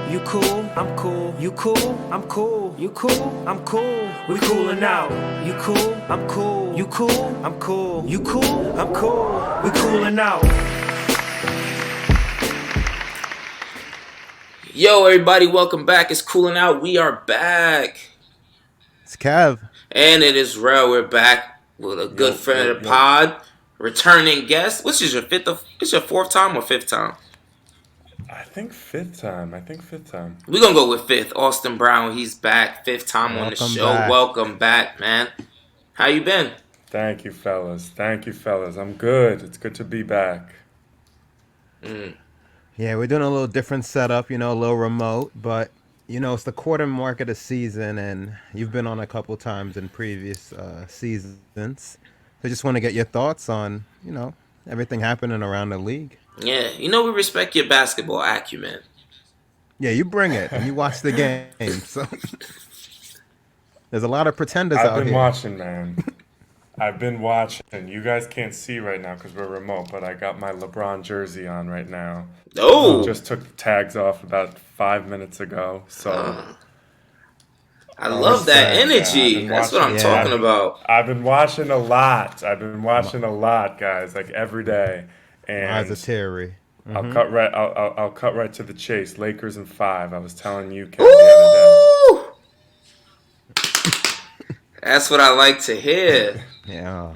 You cool, I'm cool. You cool, I'm cool. You cool, I'm cool. We coolin' out. You cool, I'm cool. You cool, I'm cool. You cool, I'm cool. We coolin' out. Yo, everybody, welcome back. It's Cooling Out. We are back. It's Kev. And it is Rel. We're back with a good friend of the pod, returning guest. Which is your it's your fourth time or fifth time? I think fifth time. We're going to go with fifth. Austin Brown, he's back. Fifth time on the show. Back. Welcome back, man. How you been? Thank you, fellas. I'm good. It's good to be back. Yeah, we're doing a little different setup, a little remote, but it's the quarter mark of the season, and you've been on a couple times in previous seasons. So just want to get your thoughts on, everything happening around the league. Yeah, we respect your basketball acumen. Yeah, you bring it, and you watch the game. So there's a lot of pretenders out here. I've been watching, man. I've been watching. You guys can't see right now because we're remote, but I got my LeBron jersey on right now. Oh! Just took the tags off about 5 minutes ago, so... I love that energy. That's what I'm talking about. I've been watching a lot. Guys, like every day. And eyes of Terry. I'll cut right to the chase. Lakers in 5. I was telling you, Ken, the other day. That's what I like to hear. Yeah.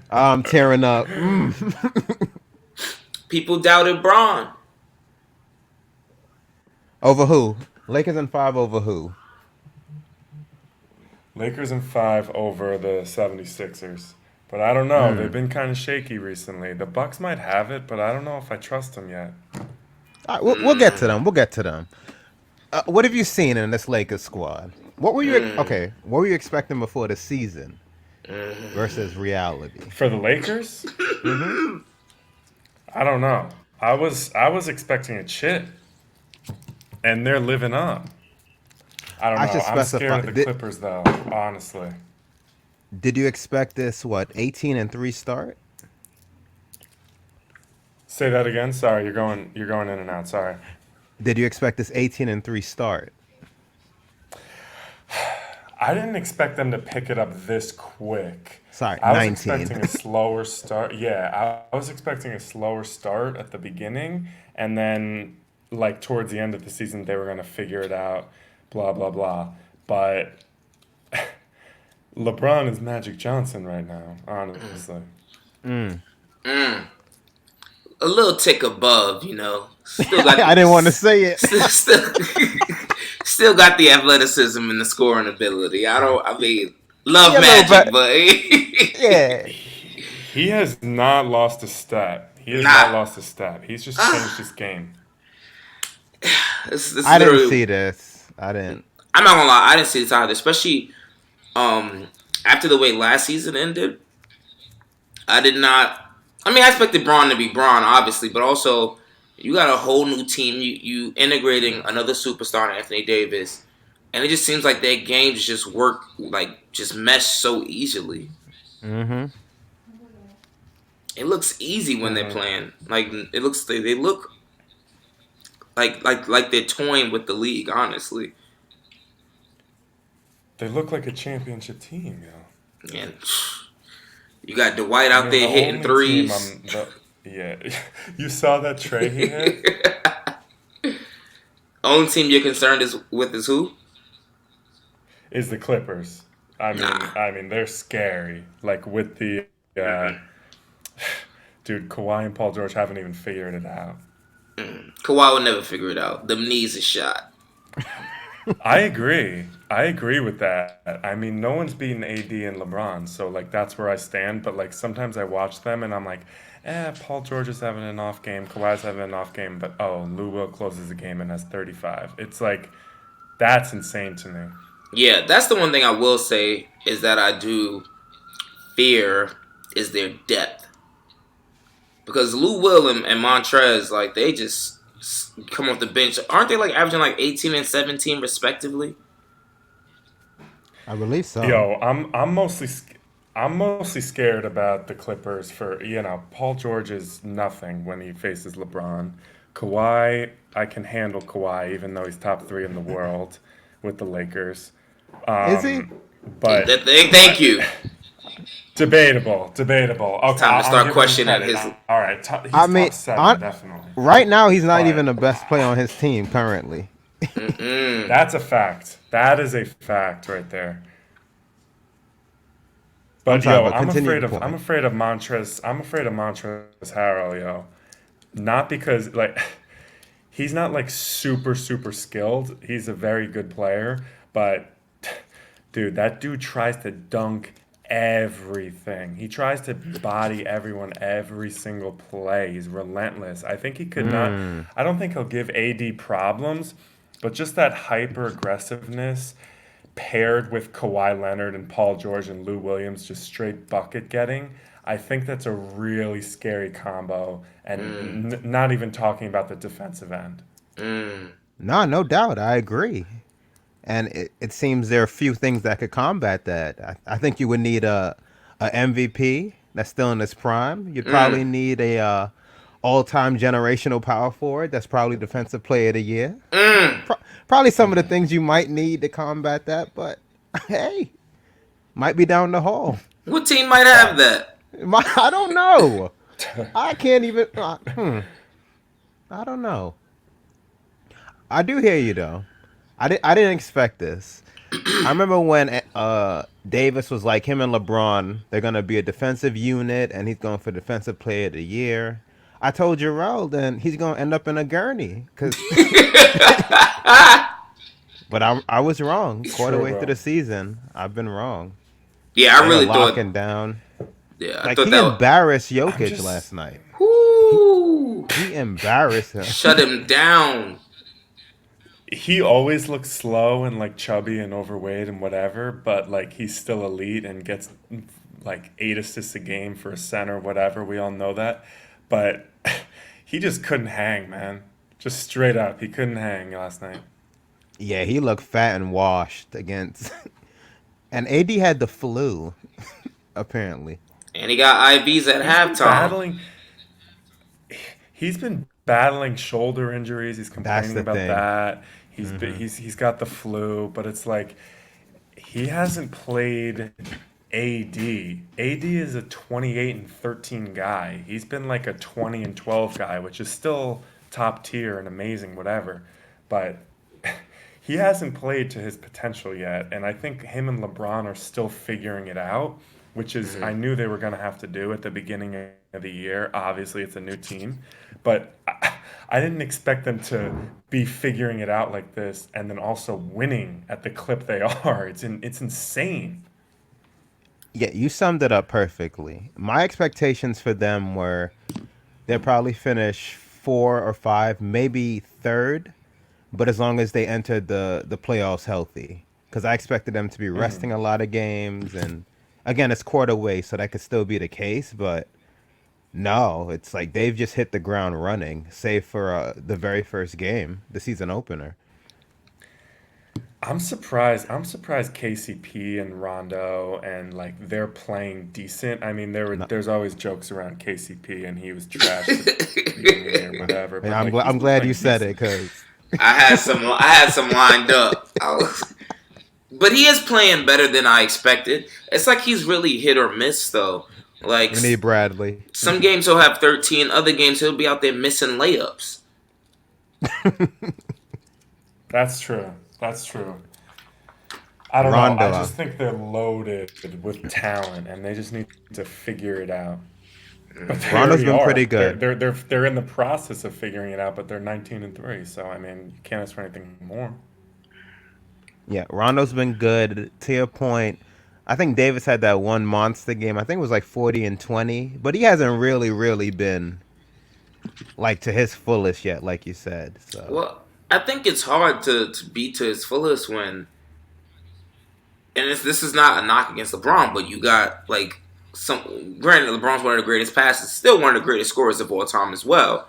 I'm tearing up. People doubted Braun. Over who? Lakers in 5 over who? Lakers in 5 over the 76ers. But I don't know. They've been kind of shaky recently. The Bucks might have it, but I don't know if I trust them yet. All right, we'll get to them. What have you seen in this Lakers squad? What were you What were you expecting before the season versus reality for the Lakers? I don't know. I was expecting a shit, and they're living up. I don't know. I'm scared of the Clippers, though. Honestly. Did you expect this 18-3 start? Say that again. Sorry, you're going in and out. Sorry. Did you expect this 18-3 start? I didn't expect them to pick it up this quick. Sorry, I was 19. expecting a slower start. Yeah, I was expecting a slower start at the beginning, and then like towards the end of the season, they were going to figure it out. Blah blah blah. But LeBron is Magic Johnson right now. Honestly. A little tick above, Still got I didn't want to say it. Still got the athleticism and the scoring ability. Love Magic, but yeah, he has not lost a step. He's just changed his game. I didn't see this. I'm not gonna lie. I didn't see this either, especially after the way last season ended. I did not. I expected Braun to be Braun, obviously, but also you got a whole new team. You integrating another superstar, Anthony Davis, and it just seems like their games just work, just mesh so easily. Mm-hmm. It looks easy when they're playing. They look like they're toying with the league. Honestly, they look like a championship team, yo. And you got Dwight out there hitting threes. Yeah, you saw that tray he hit. Only team you're concerned with is who? Is the Clippers. I mean, they're scary. Like with the dude, Kawhi and Paul George haven't even figured it out. Kawhi will never figure it out. Them knees is shot. I agree with that. I mean, no one's beaten AD and LeBron, so that's where I stand. But sometimes I watch them and I'm like, Paul George is having an off game, Kawhi's having an off game, but Lou Will closes the game and has 35. It's that's insane to me. Yeah, that's the one thing I will say is that I do fear is their depth. Because Lou Will and Montrez, they just come off the bench. Aren't they averaging 18 and 17 respectively? I believe so. Yo, I'm mostly scared about the Clippers for Paul George is nothing when he faces LeBron, Kawhi, I can handle Kawhi, even though he's top three in the world with the Lakers. Is he? But Thank you. debatable. It's Okay, time to I'm start giving him questioning credit. his. All right, I he's mean, top seven, definitely. right now he's not even But the best player on his team currently. that's a fact. That is a fact right there. I'm But sorry, yo, but continue your I'm point. afraid of Montrezl. I'm afraid of Montrezl Harrell, yo. Not because like he's not like super skilled. He's a very good player, but dude, that dude tries to dunk everything. He tries to body everyone every single play. He's relentless. I think he could not. Mm. I don't think he'll give AD problems, but just that hyper aggressiveness paired with Kawhi Leonard and Paul George and Lou Williams just straight bucket getting. I think that's a really scary combo, and not even talking about the defensive end. No, no doubt. I agree. And it seems there are a few things that could combat that. I think you would need a MVP that's still in his prime. You'd probably need a all-time generational power forward that's probably defensive player of the year. Pro- Probably some of the things you might need to combat that, but hey, might be down the hall. What team might have Facts. that? I don't know. I can't even. I don't know. I do hear you though. I didn't expect this. I remember when Davis was like him and LeBron, they're gonna be a defensive unit, and he's going for defensive player of the year. I told Jarrell then he's gonna end up in a gurney, but I was wrong. It's Quarter true, way through the bro. season, I've been wrong. Yeah, I They are really thought. locking down. Yeah, I Like thought he that. embarrassed I'm Jokic last just night. Whoo, He embarrassed him. shut him down. he always looks slow and like chubby and overweight and whatever, but like he's still elite and gets like 8 assists a game for a center, whatever. We all know that, but he just couldn't hang, man. Just straight up, he couldn't hang last night. Yeah, he looked fat and washed against. And AD had the flu, apparently. And he got IVs at He's been halftime. battling. He's been battling shoulder injuries. He's That's complaining the about thing. that. He's got the flu, but it's like he hasn't played AD. AD is a 28 and 13 guy. He's been like a 20 and 12 guy, which is still top tier and amazing, whatever. But he hasn't played to his potential yet, and I think him and LeBron are still figuring it out, which is I knew they were going to have to do at the beginning of the year. Obviously, it's a new team, but I didn't expect them to be figuring it out like this and then also winning at the clip they are. It's insane. Yeah, you summed it up perfectly. My expectations for them were they'll probably finish 4 or 5, maybe third, but as long as they enter the playoffs healthy, because I expected them to be resting a lot of games, and again, it's quarter way, so that could still be the case, but no, it's like they've just hit the ground running, save for the very first game, the season opener. I'm surprised. I'm surprised KCP and Rondo and like they're playing decent. I mean, No, there's always jokes around KCP and he was trash at the beginning of the year, whatever. and But like I'm he's been glad you playing said it decent. because I had some lined up. But he is playing better than I expected. It's like he's really hit or miss though. Like we need Bradley. some games he'll have 13, other games he'll be out there missing layups. That's true. That's true. I don't know. I Rondo. just think they're loaded with talent and they just need to figure it out. But they Rondo's already been pretty are. good. They're in the process of figuring it out, but they're 19 and 3. So I mean, you can't ask for anything more. Yeah, Rondo's been good. To your point, I think Davis had that one monster game. I think it was like 40 and 20, but he hasn't really been like to his fullest yet, like you said. So Well, I think it's hard to be to his fullest when, and this is not a knock against LeBron, but you got like some. Granted, LeBron's one of the greatest passes, still one of the greatest scorers of all time as well.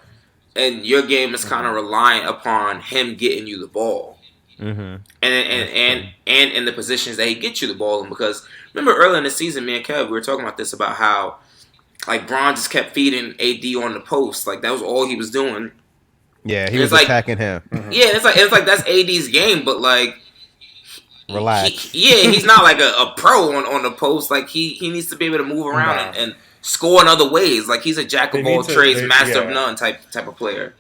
And your game is kind of reliant upon him getting you the ball, hmm and that's and true. and in the positions that he gets you the ball in. Because remember earlier in the season, me and Kev, we were talking about this about how like Bron just kept feeding AD on the post, like that was all he was doing. Yeah, he And it's was like, attacking him. yeah, it's like that's AD's game, but like, Relax. yeah, he's not like a pro on the post. Like he needs to be able to move around Nah. and score in other ways. Like he's a jack They of all need to trades, they master of yeah. none type of player.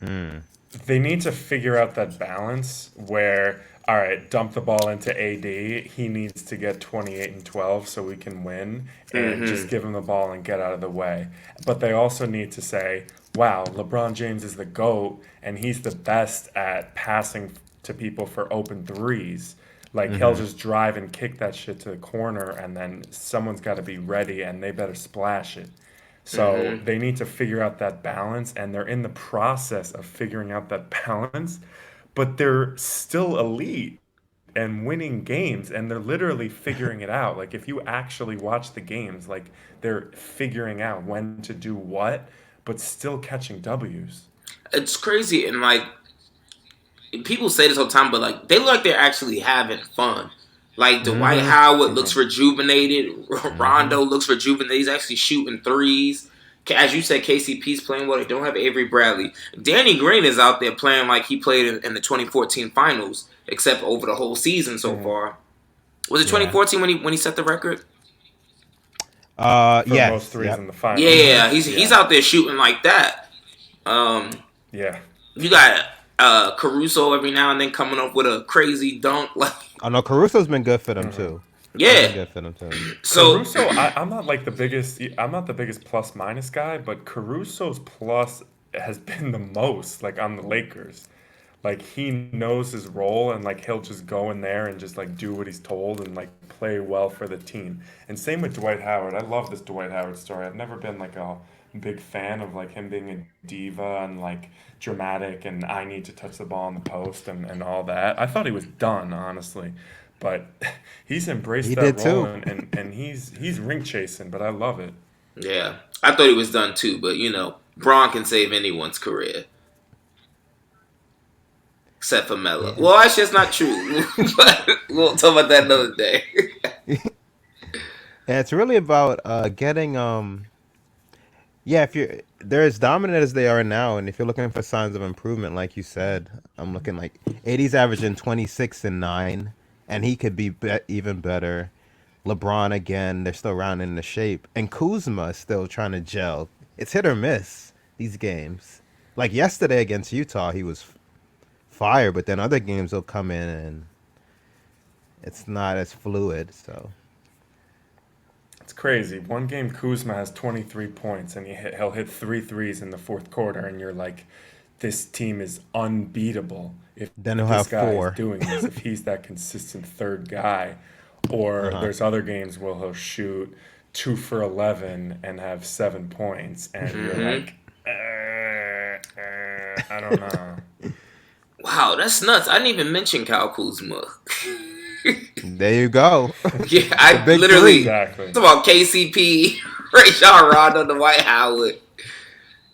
Mm. They need to figure out that balance where, all right, dump the ball into AD. He needs to get 28 and 12 so we can win, and just give him the ball and get out of the way. But they also need to say, wow, LeBron James is the GOAT, and he's the best at passing to people for open threes. Like, he'll just drive and kick that shit to the corner, and then someone's got to be ready, and they better splash it. So they need to figure out that balance, and they're in the process of figuring out that balance, but they're still elite and winning games, and they're literally figuring it out. Like, if you actually watch the games, like, they're figuring out when to do what, but still catching W's. It's crazy, and like people say this all the time, but like they look like they're actually having fun. Like Dwight Howard looks rejuvenated. Rondo looks rejuvenated. He's actually shooting threes. As you said, KCP's playing well. They don't have Avery Bradley. Danny Green is out there playing like he played in the 2014 finals, except over the whole season so far. Was it 2014 when he set the record? For Yes. most threes Yep. in the finals. Yeah, he's out there shooting like that. Yeah. You got Caruso every now and then coming up with a crazy dunk. Like, I know Caruso's been good for them too. He's been yeah. good for them too. So Caruso, I'm not like the biggest. I'm not the biggest plus minus guy, but Caruso's plus has been the most like on the Lakers. Like he knows his role and like he'll just go in there and just like do what he's told and like play well for the team. And same with Dwight Howard. I love this Dwight Howard story. I've never been like a big fan of like him being a diva and like dramatic and I need to touch the ball on the post and all that. I thought he was done, honestly. But he's embraced He that did role too. and he's ring chasing, but I love it. yeah, I thought he was done too, but you know, Braun can save anyone's career. Except for Melo. Yeah. Well, actually, that's not true. But we'll talk about that another day. Yeah, it's really about getting yeah, if you're they're as dominant as they are now, and if you're looking for signs of improvement, like you said, I'm looking like 80's averaging 26 and 9, and he could be even better. LeBron again, they're still rounding the shape, and Kuzma is still trying to gel. It's hit or miss these games. Like yesterday against Utah, he was fire, but then other games will come in and it's not as fluid. So It's crazy. One game Kuzma has 23 points and he'll hit 3 threes in the fourth quarter, and you're like, this team is unbeatable if then he'll this have guy four. is doing this, if he's that consistent third guy. Or there's other games where he'll shoot 2 for 11 and have 7 points, and you're like, I don't know. Wow, that's nuts. I didn't even mention Kyle Kuzma. There you go. Yeah, I big literally three. Exactly. talk about KCP, Rajon Rondo, Dwight Howard,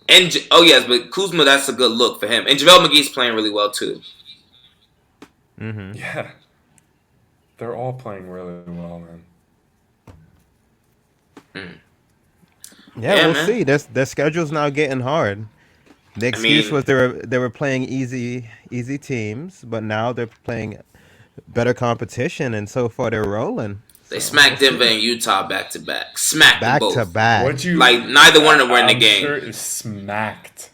and oh yes, but Kuzma, that's a good look for him. And JaVale McGee's playing really well too. Yeah. They're all playing really well, man. Yeah, Yeah, we'll man. see. Their schedule's now getting hard. The excuse mean- was they were playing easy teams, but now they're playing better competition, and so far they're rolling. They smacked Denver and Utah back to back. Smacked them Back both. to back. What'd you Like neither one of them were in the I'm game. Sure it was smacked.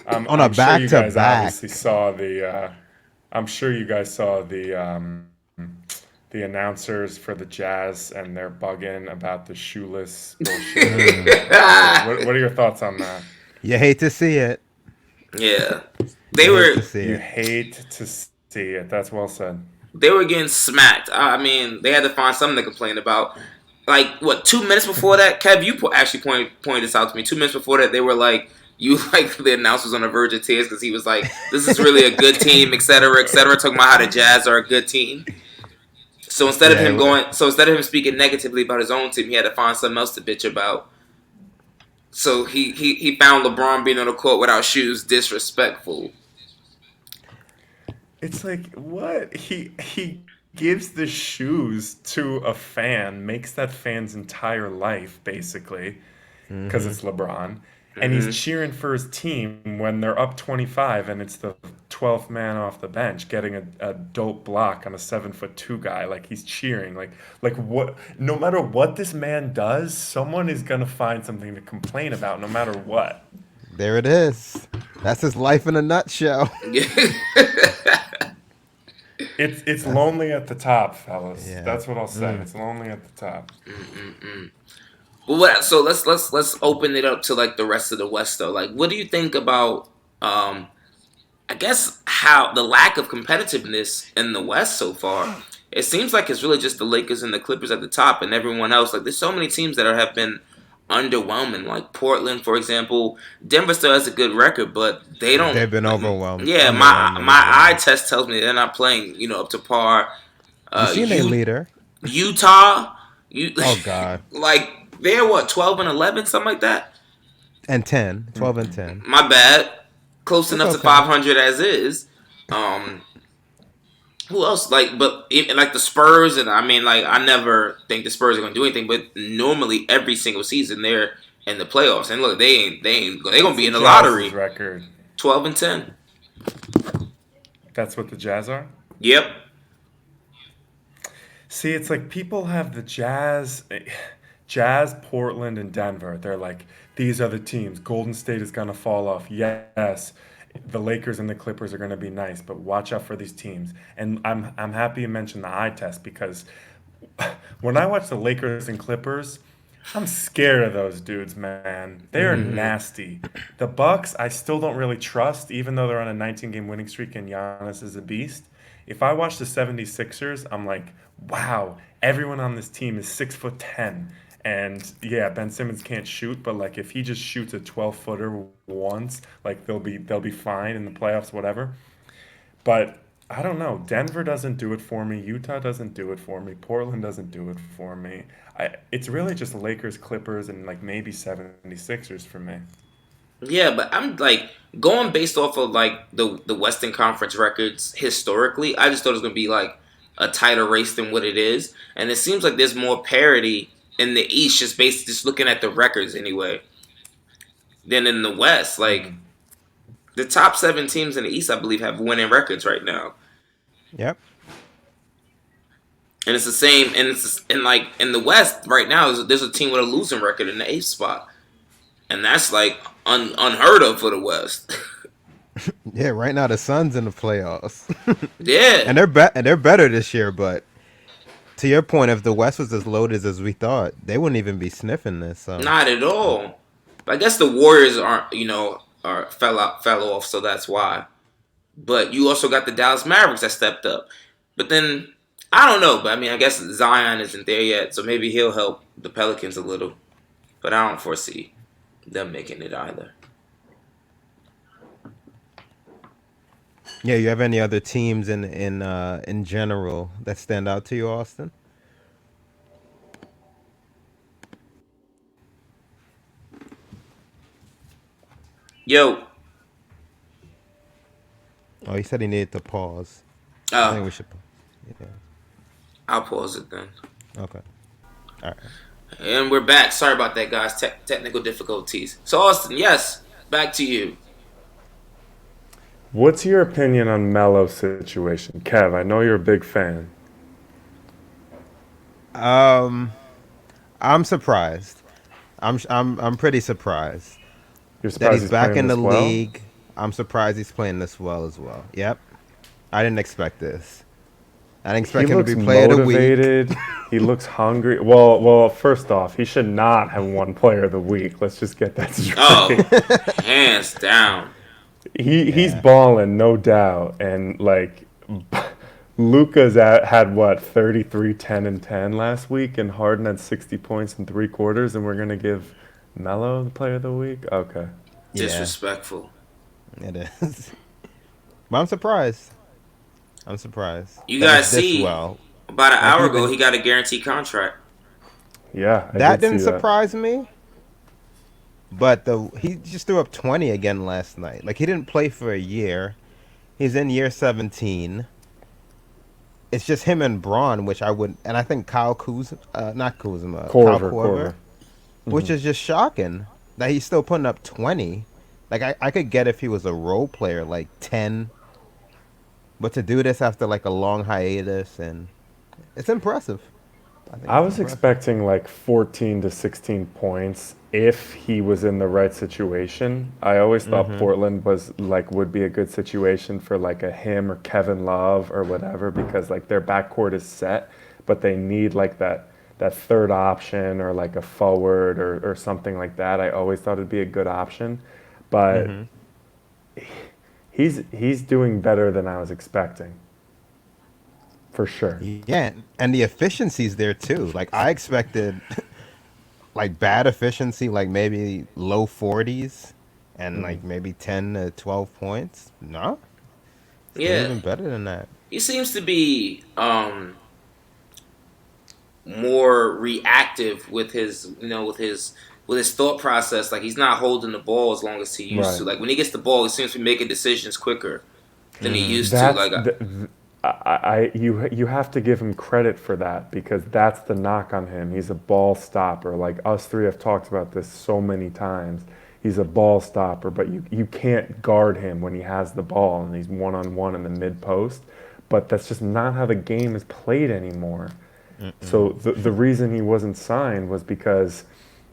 On a I'm sure you guys back-to-back. obviously saw the. I'm sure you guys saw the announcers for the Jazz, and they're bugging about the shoeless bullshit. What are your thoughts on that? You hate to see it. Yeah, they You hate were to see You it. hate to see it. That's well said. getting smacked. I mean, they had to find something to complain about. Like what? 2 minutes before that, Kev, you actually pointed this out to me. 2 minutes before that, they were like, "You like the announcer was on the verge of tears because he was like, this is really a good team, et cetera, talking about how the Jazz are a good team." So instead of Yeah, him speaking negatively about his own team, he had to find something else to bitch about. So he found LeBron being on the court without shoes disrespectful. It's like what he gives the shoes to a fan, makes that fan's entire life basically, because it's LeBron, and he's Hmm. cheering for his team when they're up 25 and it's the 12th man off the bench getting a dope block on a 7'2" guy. Like he's cheering. Like what? No matter what this man does, someone is gonna find something to complain about, no matter what. There it is. That's his life in a nutshell. It's That's lonely at the top, fellas. yeah. That's what I'll say. It's lonely at the top. But what? So let's open it up to like the rest of the West though. Like, what do you think about? I guess how the lack of competitiveness in the West so far. It seems like it's really just the Lakers and the Clippers at the top, and everyone else. Like, there's so many teams that have been underwhelming. Like Portland, for example. Denver still has a good record, but they don't. They've been overwhelmed. Yeah, Underwhelming my as eye well. test tells me they're not playing, up to par. You seen a You leader? Utah, you Oh God. like they're what 12-11, something like that. And 10. 12 and 10. My bad. Close It's enough to okay. 500 as is. Um, who else? But even, like the Spurs, and I mean, like I never think the Spurs are gonna do anything, but normally every single season they're in the playoffs, and look, they gonna What's be the in the Jazz's lottery. record? 12-10. That's what the Jazz are? Yep. See, it's like people have the Jazz, Portland, and Denver. They're like, these are the teams. Golden State is going to fall off. Yes, the Lakers and the Clippers are going to be nice, but watch out for these teams. And I'm happy you mentioned the eye test because when I watch the Lakers and Clippers, I'm scared of those dudes, man. They're nasty. The Bucks, I still don't really trust, even though they're on a 19-game winning streak and Giannis is a beast. If I watch the 76ers, I'm like, wow, everyone on this team is 6'10". And yeah, Ben Simmons can't shoot, but like if he just shoots a 12-footer once, like they'll be fine in the playoffs, whatever. But I don't know. Denver doesn't do it for me. Utah doesn't do it for me. Portland doesn't do it for me. It's really just Lakers, Clippers, and like maybe 76ers for me. Yeah, but I'm like going based off of like the Western Conference records historically. I just thought it was gonna be like a tighter race than what it is, and it seems like there's more parity in the East, just looking at the records anyway, than in the West. Like the top 7 teams in the East, I believe, have winning records right now, Yep. and it's the same. And like in the West right now, there's a team with a losing record in the 8th spot, and that's like unheard of for the West. Yeah, right now the Suns in the playoffs. Yeah. And they're better this year, but to your point, if the West was as loaded as we thought, they wouldn't even be sniffing this. So Not at all. But I guess the Warriors aren't, fell off, so that's why. But you also got the Dallas Mavericks that stepped up. But then I don't know. But I mean, I guess Zion isn't there yet, so maybe he'll help the Pelicans a little. But I don't foresee them making it either. yeah, you have any other teams in general that stand out to you, Austin? Yo, Oh, he said he needed to pause. I think uh, we should. Yeah. I'll pause it then. Okay. All right. And we're back. Sorry about that, guys. Technical difficulties. So Austin, yes, back to you. What's your opinion on Melo's situation? Kev, I know you're a big fan. Um, I'm surprised. I'm pretty surprised You're that surprised he's he's back playing in the this well? league. I'm surprised he's playing this well as well. Yep. I didn't expect this. I didn't He expect him to looks be player of the week. motivated. He looks hungry. Well, first off, he should not have won player of the week. Let's just get that Oh, straight. hands down. He's Yeah. balling, no doubt. And like Luca's had what 33, 10, and 10 last week, and Harden had 60 points in 3 quarters, and we're gonna give Melo the player of the week. Okay. Yeah, Disrespectful. it is. But I'm surprised. I'm surprised You that guys it's this see, well. about an Like hour ago, even he got a guaranteed contract. Yeah, I that did didn't see that. surprise me. But he just threw up 20 again last night. Like he didn't play for a year. He's in year 17. It's just him and Braun, which I would, and I think Kyle Kuzma, not Kuzma, Kyle Corver, Korver, which is just shocking that he's still putting up 20. Like I could get if he was a role player, like 10, but to do this after like a long hiatus, and it's impressive. I think I it's was impressive. expecting like 14 to 16 points if he was in the right situation. I always thought Mm-hmm. Portland was like would be a good situation for like a him or Kevin Love or whatever because like their backcourt is set, but they need like that third option or like a forward or something like that. I always thought it'd be a good option, but Mm-hmm. he's doing better than I was expecting for sure. Yeah, and the efficiency's there too. Like I expected, like bad efficiency, like maybe low 40s, and like maybe 10 to 12 points. No, it's doing Yeah, even better than that. he seems to be more reactive with his with his thought process. Like he's not holding the ball as long as he used to. Right. Like when he gets the ball, he seems to be making decisions quicker than he Mm-hmm. used to. That's Like the, you have to give him credit for that because that's the knock on him. He's a ball stopper. Like us three have talked about this so many times. He's a ball stopper, but you can't guard him when he has the ball and he's one on one in the mid post. But that's just not how the game is played anymore. So the reason he wasn't signed was because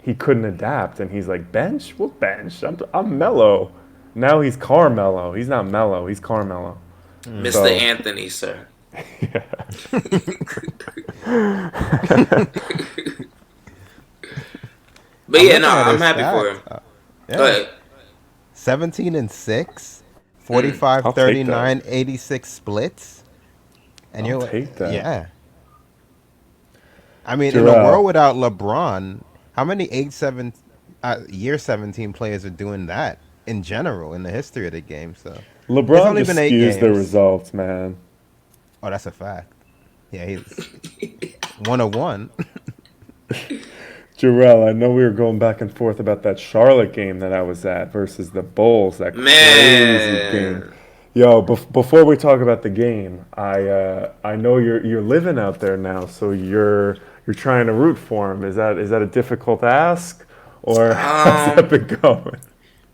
he couldn't adapt, and he's like, bench? What bench? I'm mellow. Now he's Carmelo. He's not mellow. He's Carmelo. Mr. So Anthony, sir. But I'm yeah, no, looking at I'm his happy for stats. him. Go Yeah, ahead. 17 and 6, Mm. 45, I'll take that. 39, 86 splits, and I'll you're like, take that. yeah. I mean, in a world Jarrell, without LeBron, how many year 17 players are doing that in general in the history of the game? So it's LeBron only just been eight skews the games. results, man. Oh, that's a fact. Yeah, he's 101. Jarrell, I know we were going back and forth about that Charlotte game that I was at versus the Bulls, that crazy game. Man. Yo, before we talk about the game, I know you're living out there now, so you're trying to root for him. Is that a difficult ask, or how's that Um been going?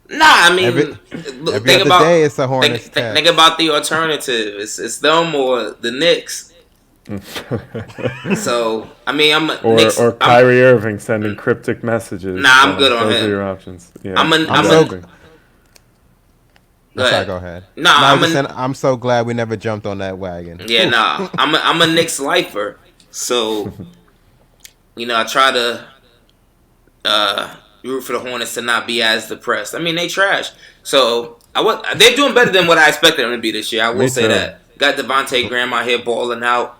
Nah, I every mean look, every think other about day, it's a Hornets think test. about the alternative. It's them or the Knicks. So I mean I'm a Knicks Or I'm Kyrie Irving sending cryptic messages. nah I'm good on Those are him. your options. Yeah, I'm a I'm I'm so. a exactly. Go I'm sorry. ahead. Go ahead. Nah, No, I was I'm just a saying. I'm so glad we never jumped on that wagon. yeah, Whew. nah. I'm a Knicks lifer. So, I try to root for the Hornets to not be as depressed. I mean, they trash. So they're doing better than what I expected them to be this year. I will Me say too. that. Got Devontae Graham out here balling out.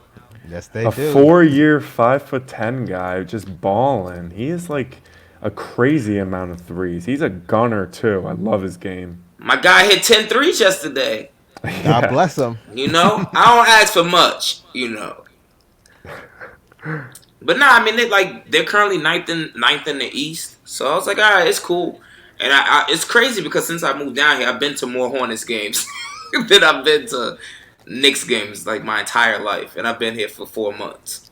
Yes, they A do. 4 year, 5'10" guy just balling. He is like a crazy amount of threes. He's a gunner too. I love his game. My guy hit 10 threes yesterday. God Yeah. bless them. I don't ask for much. But nah, I mean they're currently ninth in the East. So I was like, all right, it's cool. And it's crazy because since I moved down here, I've been to more Hornets games than I've been to Knicks games like my entire life, and I've been here for 4 months.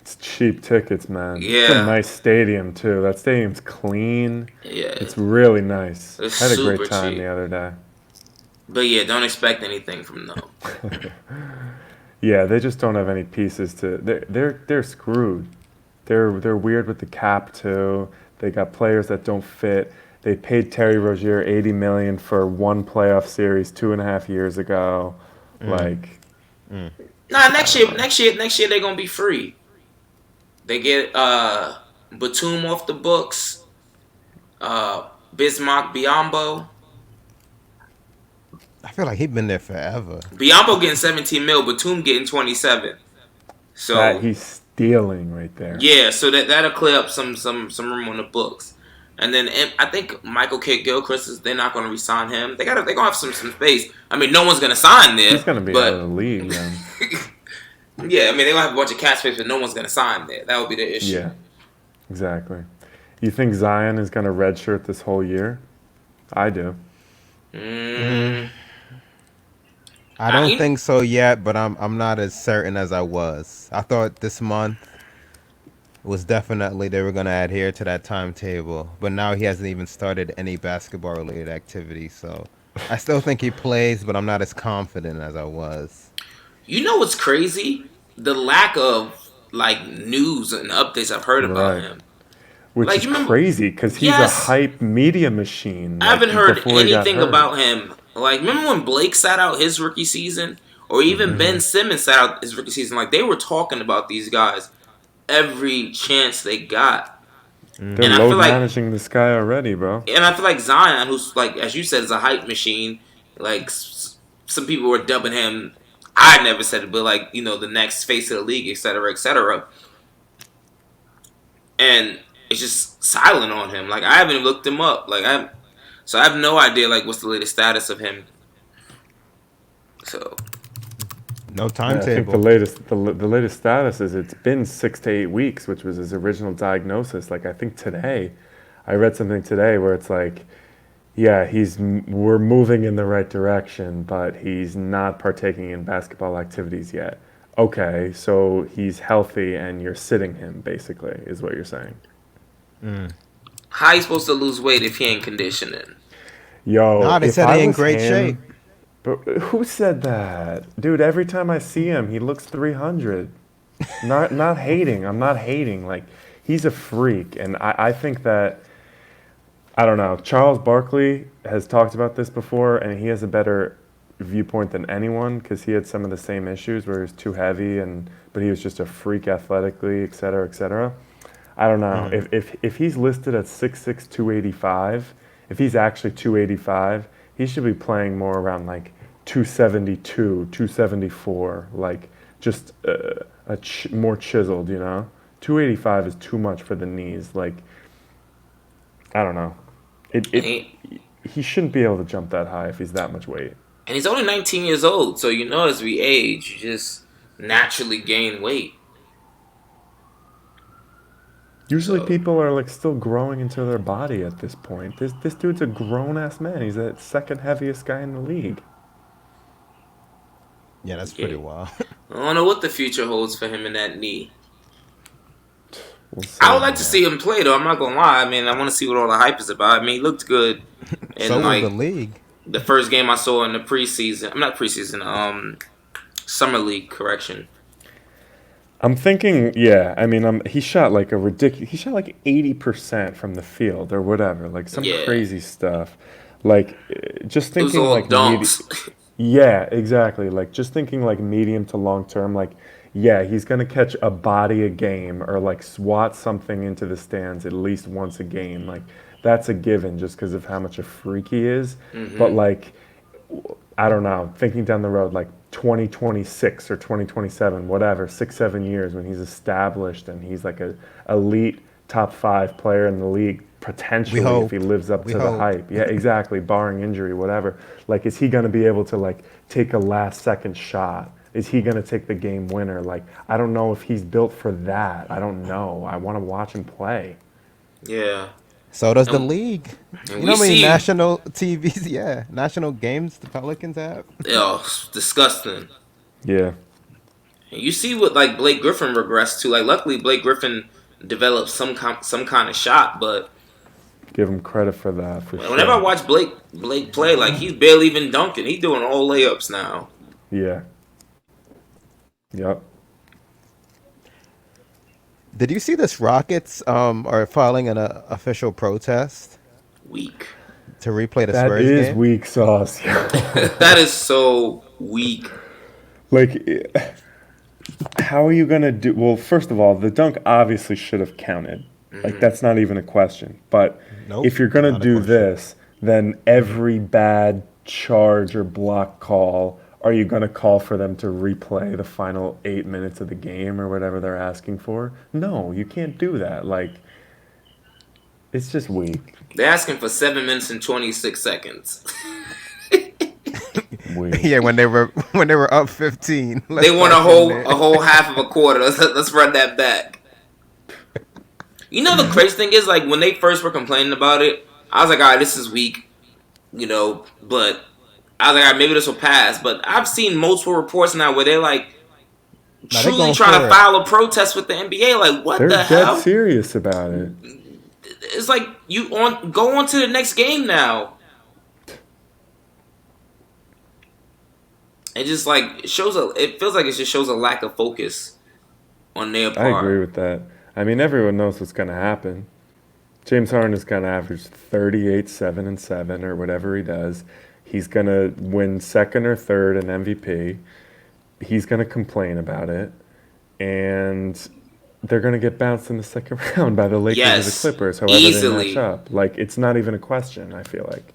It's cheap tickets, man. It's a Yeah, nice stadium too. That stadium's clean. yeah, It's really nice. it's Had a great super time the cheap. other day. But yeah, don't expect anything from them. Yeah, they just don't have any pieces to. They're screwed. They're weird with the cap too. They got players that don't fit. They paid Terry Rozier 80 million for one playoff series 2.5 years ago. Like, Nah, I don't know. next year they're gonna be free. They get Batum off the books, Bismarck Biombo. I feel like he's been there forever. Biombo getting 17 mil, Batum getting 27. that So he's stealing right there. yeah, so that'll clear up some room on the books. And then I think Michael K. Gilchrist they're not going to resign him. They're gonna have some space. I mean, no one's going to sign He's there, gonna be out of the but league then. yeah, I mean they're gonna have a bunch of cap space, but no one's going to sign there. That would be the issue. Yeah, exactly. You think Zion is gonna redshirt this whole year? I do. Mm, I don't you- think so yet, but I'm not as certain as I was. I thought this month was definitely they were going to adhere to that timetable, but now he hasn't even started any basketball related activity. So I still think he plays, but I'm not as confident as I was. You know what's crazy? The lack of like news and updates I've heard about Right. him. Which Like is you remember? crazy because he's a Yes, hype media machine. I haven't Like heard before he got anything hurt. about him. Like remember when Blake sat out his rookie season, or even Hmm. Ben Simmons sat out his rookie season? Like they were talking about these guys every chance they got, They're and Hmm. I feel load like managing this guy already, bro. Zion, who's like as you said, is a hype machine. Like some people were dubbing him. I never said it, but like the next face of the league, et cetera, and it's just silent on him. Like I haven't even looked him up. So I have no idea like what's the latest status of him. So No Yeah, I think the timetable. latest the latest status is it's been 6 to 8 weeks, which was his original diagnosis. Like I think today, I read something today where it's like, yeah, we're moving in the right direction, but he's not partaking in basketball activities yet. Okay, so he's healthy and you're sitting him, basically, is what you're saying. Mm. how you supposed to lose weight if he ain't conditioning? Yo, Nah, they if said I he in was great shape. him, but who said that? Dude, every time I see him, he looks 300. Not hating. I'm not hating. Like he's a freak, and I think that I don't know. Charles Barkley has talked about this before, and he has a better viewpoint than anyone because he had some of the same issues where he was too heavy, and but he was just a freak athletically, et cetera, et cetera. I don't know Mm. if he's listed at 6'6", 285. If he's actually 285, he should be playing more around like 272, 274, like just more chiseled. 285 is too much for the knees. Like I don't know. And It he shouldn't be able to jump that high if he's that much weight. he's only 19 years old, so as we age, you just naturally gain weight. Usually So people are like still growing into their body at this point. This dude's a grown ass man. He's the second heaviest guy in the league. Yeah, that's yeah, pretty wild. I don't know what the future holds for him in that knee. We'll I see. would like to Yeah. see him play though. I'm not gonna lie. I mean, I want to see what all the hype is about. I mean, he looked good in So will the like league. the first game I saw in the preseason. I'm not preseason. Summer league. Correction. I'm thinking, yeah. I mean, he shot like a ridiculous. He shot like 80% from the field or whatever, like some Yeah, crazy stuff. Like, just it was thinking all like dunks. Yeah, exactly. Like just thinking like medium to long term, like yeah, he's gonna catch a body a game or like swat something into the stands at least once a game. Like that's a given just because of how much a freak he is. But hmm like I don't know, thinking down the road, like 2026 or 2027, whatever, 6, 7 years when he's established and he's like a elite top 5 player in the league, We potentially if he hope. lives up We to the hope. hype. Yeah, exactly, barring injury, whatever. Like, is he going to be able to like take a last second shot? Is he going to take the game winner? Like, I don't know if he's built for that. I don't know. I want to watch him play. Yeah, So does the and league. and You know we how many see, national TVs, yeah, national games the Pelicans have? it's disgusting. Yeah. And you see what like Blake Griffin regressed to. Like, luckily Blake Griffin developed some kind of shot, but Give him credit for that for whenever I sure. watch Blake play, like he's barely even dunking. He's doing all layups now. Yeah. Yep. Did you see this Rockets are filing an official protest Weak. to replay the That Spurs is game? weak sauce. That is so weak. Like, how are you gonna do? Well, first of all, the dunk obviously should have counted. Like, hmm that's not even a question. But Nope, if you're gonna not a do question. this, then every bad charge or block call, are you gonna call for them to replay the final 8 minutes of the game or whatever they're asking for? No, you can't do that. Like, it's just weak. They're asking for 7 minutes and 26 seconds. Weak. Yeah, when they were up 15, They let's want a start from whole there. a whole half of a quarter. Let's run that back. The crazy thing is like when they first were complaining about it, I was like, all right, this is weak. But I was like, all right, maybe this will pass. But I've seen multiple reports now where they're like, Now they truly going trying for to it. file a protest with the NBA. Like, what They're the dead hell? serious about it. It's like go on to the next game now. It just like it feels like it just shows a lack of focus on their I agree part. with that. I mean, everyone knows what's going to happen. James Harden is going to average 38, 7, and 7, or whatever he does. He's going to win second or third in MVP. He's going to complain about it. And they're going to get bounced in the second round by the Lakers or the Yes, Clippers, however they match easily. up. Like, it's not even a question, I feel like.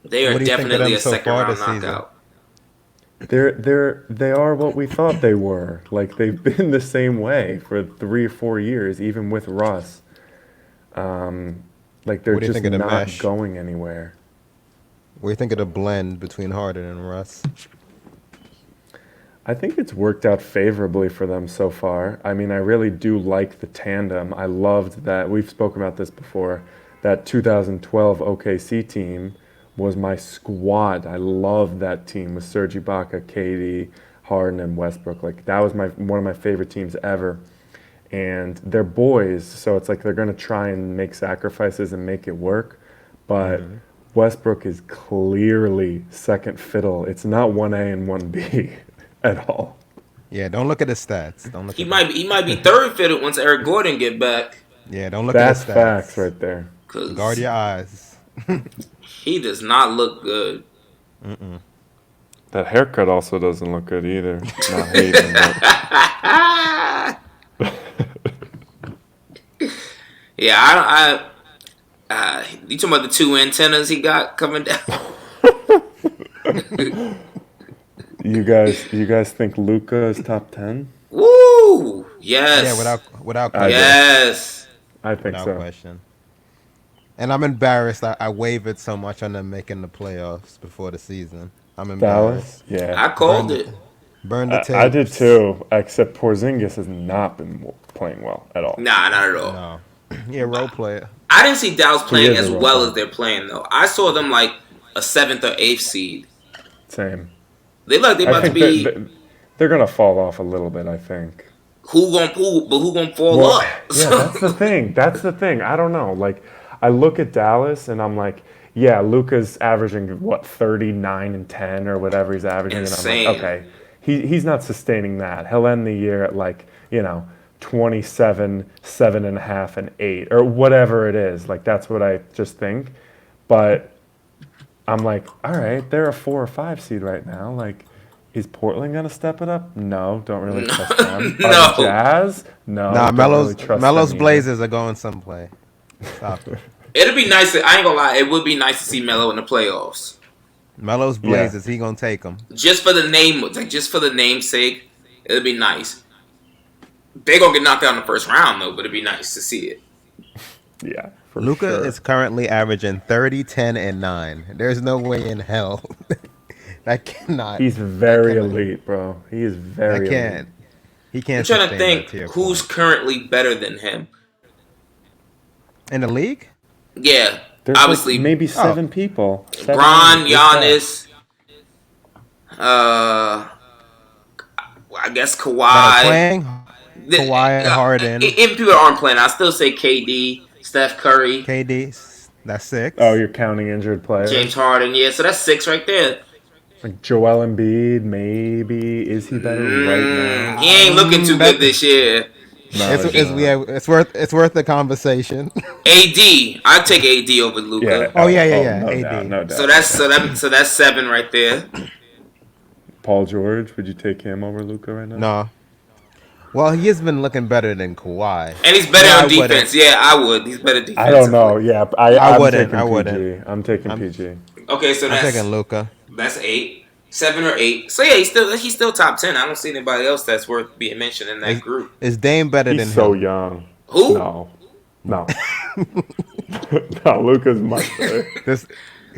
They are What do you think of definitely them a so second far round this season? knockout. They are what we thought they were. Like, they've been the same way for 3 or 4 years, even with Russ. Like, they're What do you just think of the not mesh? going anywhere. What do you think of the blend between Harden and Russ? I think it's worked out favorably for them so far. I mean, I really do like the tandem. I loved that. We've spoken about this before. That 2012 OKC team was my squad. I loved that team with Serge Ibaka, KD, Harden, and Westbrook. Like that was one of my favorite teams ever. And they're boys, so it's like they're going to try and make sacrifices and make it work. But Westbrook is clearly second fiddle. It's not 1A and 1B at all. Yeah, don't look at the stats. Don't look He at might the. be, he might be third fiddle once Eric Gordon get back. Yeah, don't look That's at the facts stats. right there. Guard Cause your eyes. he does not look good. That haircut also doesn't look good either. Not hating, Yeah, you talking about the two antennas he got coming down? you guys think Luca is top 10? Woo! Yes. Yeah, without I do. question. Yes. I think Without so. question. And I'm embarrassed. I wavered so much on them making the playoffs before the season. I'm Dallas? embarrassed. Yeah. I called it. Burn the tapes. I did too, except Porzingis has not been playing well at all. Nah, not at all. No. Yeah, role player. I didn't see Dallas playing is a as role well player. as they're playing though. I saw them like a 7th or 8th seed. Same. They look they I about to think be they're going to fall off a little bit, I think. who gonna fall Well, up? yeah, that's the thing. That's the thing. I don't know. Like, I look at Dallas and I'm like, yeah, Luka's averaging, 39 and 10 or whatever he's averaging. Insane. And I'm like, okay, he's not sustaining that. He'll end the year at 27, 7.5, and 8, or whatever it is. Like, that's what I just think. But I'm like, all right, they're a 4 or 5 seed right now. Like, is Portland going to step it up? No, don't really trust them. No. Are the Jazz? No, Nah, don't really trust Melo's them either. Blazers are going someplace. Stop it. It'd be nice. I ain't gonna lie. It would be nice to see Melo in the playoffs, Melo's Blazers, he gonna take them. just for the name, just for the name's sake. It'd be nice. They gonna get knocked out in the first round though, but it'd be nice to see it. Yeah, for Luka sure. is currently averaging 30, 10, and 9. There's no way in hell that cannot. He's very elite, bro. He is very That can't. He I'm can't. trying to sustain think that tier who's point. currently better than him. In the league? Yeah, There's obviously like maybe 7 people. 7 Bron, if that. Giannis. I guess That are Kawhi. playing? Kawhi, Harden. If people aren't playing, I still say KD, Steph Curry, KD. That's 6. Oh, you're counting injured players. James Harden. Yeah, so that's 6 right there. Like Joel Embiid, maybe. Is he better right now? He ain't looking too good this year. No, It's worth the conversation. AD, I'd take AD over Luca. Oh, yeah. No AD. doubt, no doubt. So that's 7 right there. Paul George, would you take him over Luca right now? No. Well, he has been looking better than Kawhi. And he's better Yeah, on I wouldn't. defense. Yeah, I would. He's better defensively. I don't know. Yeah, I'm wouldn't, taking I PG. wouldn't. I'm taking PG. Okay, so I'm taking Luka. that's 8. 7 or 8. So yeah, he's still top 10. I don't see anybody else that's worth being mentioned in that group. Is Dame better than He's so him? young. Who? No. No, Luca's much better. The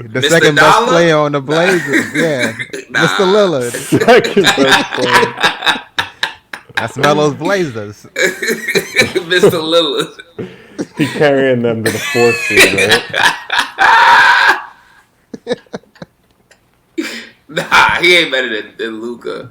Mr. second best Dollar? player on the Blazers. Yeah. Nah. Mr. Lillard. Second best player. That's Melo's Blazers. Mr. Lillard. He's carrying them to the 4th seed, right? Nah, he ain't better than Luca.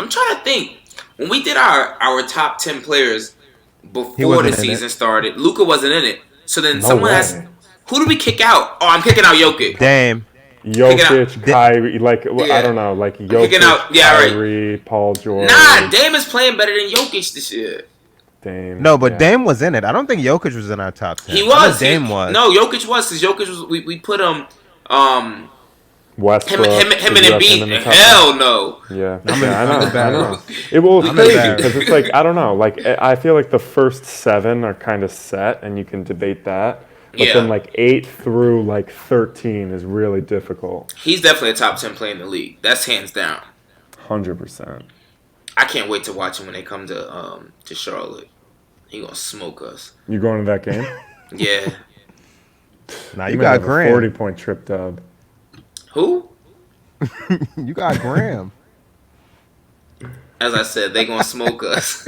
I'm trying to think. When we did our top 10 players He before the wasn't in it. season started, Luka wasn't in it. So then No someone has. way. Who do we kick out? Oh, I'm kicking out Jokic. Dame. Kicking out. Jokic, Kyrie, like I Yeah. don't know, like I'm kicking Jokic, out. Yeah, right. Kyrie, Paul George, Nah, Dame is playing better than Jokic this year. Dame. No, but yeah. Dame was in it. I don't think Jokic was in our top 10. He I know was. Dame was. No, Jokic was because Jokic was. We put him. Him Westbrook. and did you have him Embiid. in the top Hell no. 10? Yeah, I'm yeah, I know. I know. embarrassed. It was I'm crazy embarrassed. because it's like I don't know. Like I feel like the first 7 are kind of set, and you can debate that. But Yeah. then like 8 through like 13 is really difficult. He's definitely a top 10 player in the league. That's hands down. 100%. I can't wait to watch him when they come to Charlotte. He gonna smoke us. You going to that game? Yeah. Nah, You you might got have a Graham. 40-point trip dub. Who? You got Graham. As I said, they gonna smoke us.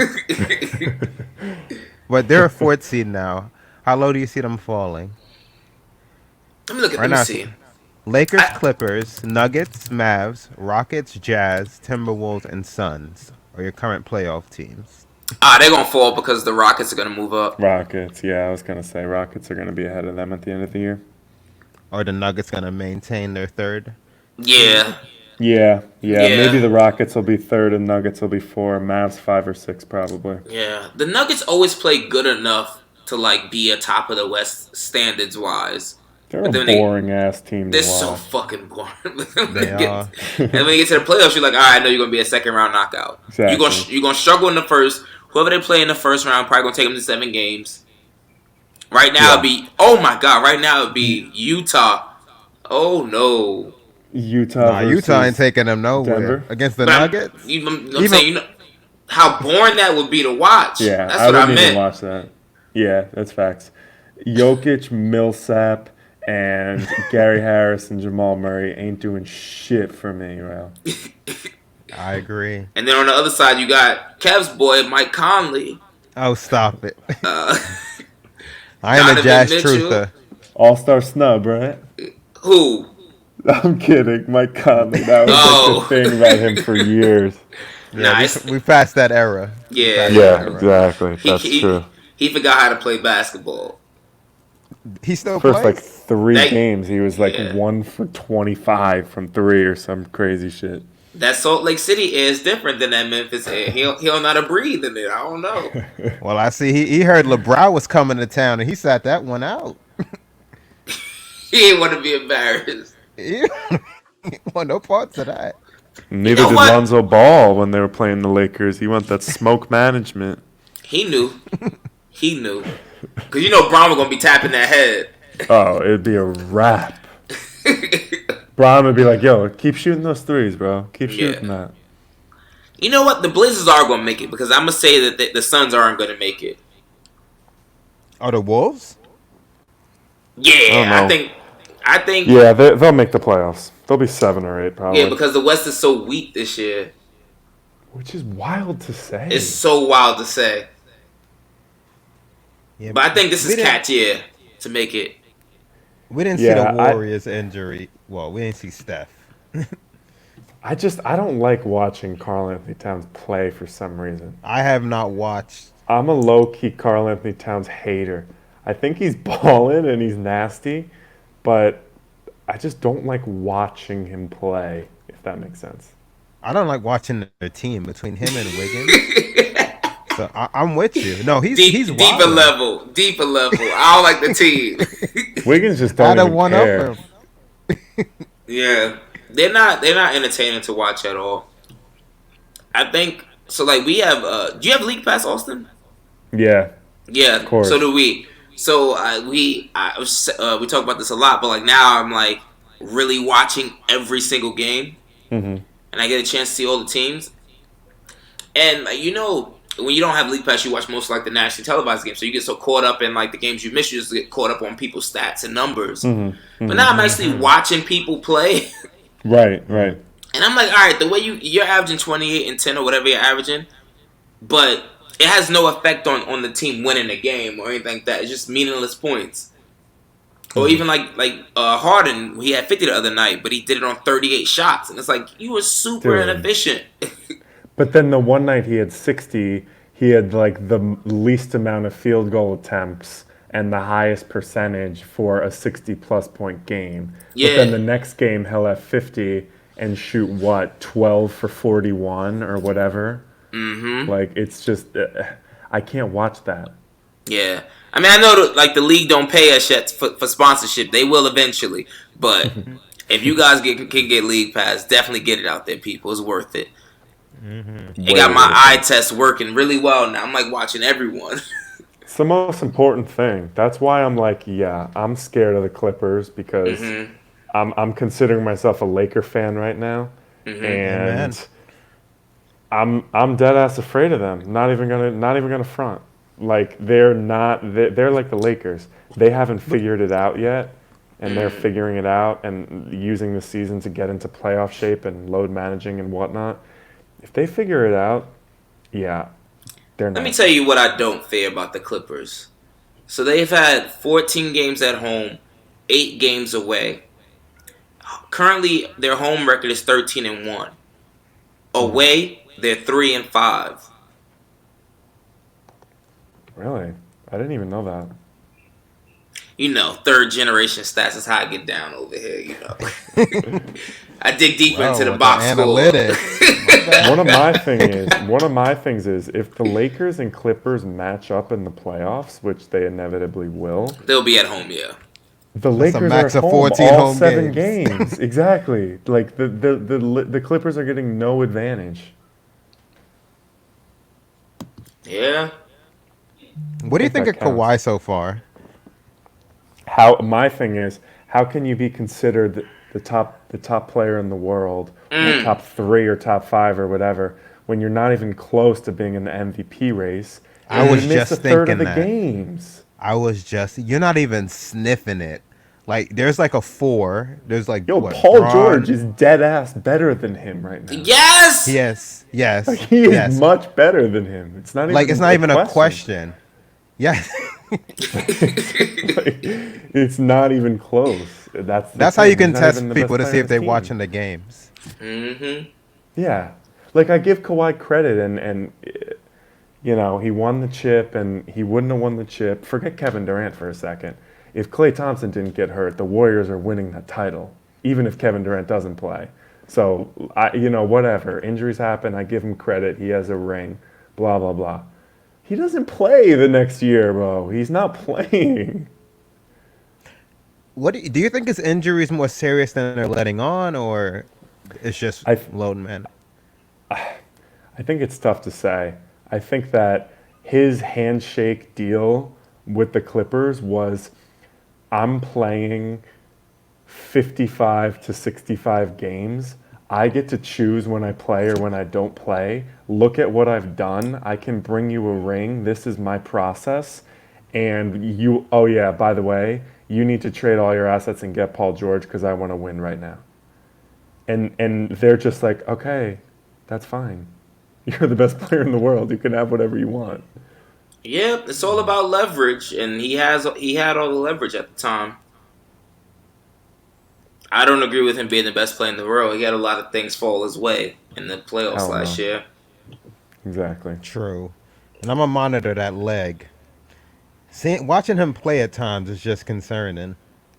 But they're a 4th seed now. How low do you see them falling? Let me look at. Right Let me now, see. Lakers, Clippers, Nuggets, Mavs, Rockets, Jazz, Timberwolves, and Suns are your current playoff teams. They're gonna fall because the Rockets are gonna move up. Rockets, yeah, I was gonna say Rockets are gonna be ahead of them at the end of the year. Are the Nuggets going to maintain their 3rd? Yeah. Yeah, Yeah. maybe the Rockets will be 3rd and Nuggets will be 4. Mavs 5 or 6 probably. Yeah. The Nuggets always play good enough to like be a top of the West standards wise. They're But a then they- boring ass team to They're so watch. fucking boring. They are. And when you get to the playoffs, you're like, all right, I know you're gonna be a second round knockout. Exactly. You're gonna struggle in the first. Whoever they play in the first round probably gonna take them to 7 games. Right now it'd be right now it'd be Utah. Oh no. Utah. Nah, Utah ain't taking them nowhere. Denver? Against the But Nuggets? I'm saying, you know how boring that would be to watch. Yeah, That's I what I wouldn't even meant. watch that. Yeah, that's facts. Jokic, Millsap, and Gary Harris and Jamal Murray ain't doing shit for me, bro. I agree. And then on the other side, you got Kev's boy Mike Conley. Oh, stop it. Uh, I ain't a Donovan Jazz Mitchell. truther. All-star snub, right? who? I'm kidding. Mike Conley. That was Oh. like the thing about him for years. Yeah, Nice. we passed that era. Yeah. Yeah, exactly. He, That's he, true. he forgot how to play basketball. He still First plays? like 3 That- games, he was like yeah. 1 for 25 from 3 or some crazy shit. That Salt Lake City air is different than that Memphis air. He don't know how to breathe in it. I don't know. Well, I see he heard LeBron was coming to town, and he sat that one out. He ain't want to be embarrassed. He didn't want no parts of that. Neither know did what? Lonzo Ball when they were playing the Lakers. He went that smoke management. He knew. He knew. Because you know Brown was going to be tapping that head. Oh, it'd be a wrap. Braun would be like, yo, keep shooting those threes, bro. Keep shooting that. You know what? The Blazers are going to make it because I'm going to say that the Suns aren't going to make it. Oh, the Wolves? Yeah, know. I think Yeah, they'll make the playoffs. They'll be 7 or 8 probably. yeah, because the West is so weak this year. Which is wild to say. It's so wild to say. Yeah, But I think this we is didn't- Cat's year to make it. We didn't see Yeah, the Warriors injury. Well, we didn't see Steph. I don't like watching Karl Anthony Towns play for some reason. I have not watched. I'm a low-key Karl Anthony Towns hater. I think he's balling and he's nasty, but I just don't like watching him play, if that makes sense. I don't like watching their team between him and Wiggins. So I'm with you. No, he's Deeper wilding. level. Deeper level. I don't like the team. Wiggins just I don't don't even one care. up him. Yeah. They're not entertaining to watch at all. I think so like we have do you have League Pass, Austin? Yeah, Yeah, Of course. so do we. So we talk about this a lot, but like now I'm like really watching every single game, Mhm. and I get a chance to see all the teams. And like, you know, when you don't have League Pass, you watch most like the nationally televised games, so you get so caught up in like the games you miss, you just get caught up on people's stats and numbers. Mm-hmm. But now I'm actually watching people play, Right. and I'm like, all right, the way you're averaging 28 and 10 or whatever you're averaging, but it has no effect on the team winning the game or anything like that. It's just meaningless points. Or even like Harden, he had 50 the other night, but he did it on 38 shots, and it's like you were super Dude. inefficient. But then the one night he had 60, he had like the least amount of field goal attempts and the highest percentage for a 60 plus point game. But then Yeah. the next game he'll have 50 and shoot what, 12 for 41 or whatever. Mm-hmm. Like it's just I can't watch that. Yeah. I mean, I know like the league don't pay us yet for sponsorship. They will eventually, but if you guys can get league pass, definitely get it out there, people. It's worth it. It got Way my worth eye it. test working really well now. I'm like watching everyone. It's the most important thing. That's why I'm like, yeah, I'm scared of the Clippers because Mm-hmm. I'm considering myself a Laker fan right now, Mm-hmm. Amen. and I'm dead ass afraid of them. Not even gonna front. Like they're like the Lakers. They haven't figured it out yet, and they're Mm. figuring it out and using the season to get into playoff shape and load managing and whatnot. If they figure it out, yeah, they're Let me tell nasty. you what I don't fear about the Clippers. So they've had 14 games at home, 8 games away. Currently, their home record is 13-1. Away, they're 3-5. Really, I didn't even know that. You know, third generation stats is how I get down over here. You know, I dig deeper into Whoa, the with the box score. analytics. My bad. One of my things is if the Lakers and Clippers match up in the playoffs, which they inevitably will, They'll be at home, yeah. the That's a Lakers are at max of home 14 all home 7 games. Exactly. Like the Clippers are getting no advantage. Yeah. What I do you think think that of counts. Kawhi so far? How my thing is, how can you be considered the top player in the world, or Mm. top three or top five or whatever, when you're not even close to being in the MVP race, I and you was miss a just third of thinking the that. games? You're not even sniffing it. Like, there's like a four. There's like, Yo, what, Paul George Braun? is dead ass better than him right now. Yes. Yes, Like yes, he is yes. much better than him. It's not Like, it's even not a even a question. question. Yes. Like, it's not even close. That's the That's how you thing. He's can not even test the best people to player see on if his they're team. watching the games. Mm-hmm. Yeah. Like I give Kawhi credit and he won the chip and he wouldn't have won the chip. Forget Kevin Durant for a second. If Klay Thompson didn't get hurt, the Warriors are winning that title, even if Kevin Durant doesn't play. So whatever. Injuries happen. I give him credit. He has a ring. Blah blah blah. He doesn't play the next year, bro. He's not playing. What do you think his injury is more serious than they're letting on, or it's just I load man? I think it's tough to say. I think that his handshake deal with the Clippers was I'm playing 55 to 65 games. I get to choose when I play or when I don't play. Look at what I've done. I can bring you a ring. This is my process. And oh yeah, by the way, you need to trade all your assets and get Paul George because I want to win right now. And they're just like, okay, that's fine. You're the best player in the world. You can have whatever you want. Yeah, it's all about leverage, and he had all the leverage at the time. I don't agree with him being the best player in the world. He had a lot of things fall his way in the playoffs Hell last no. year. Exactly. True. And I'm gonna monitor that leg. Watching him play at times is just concerning.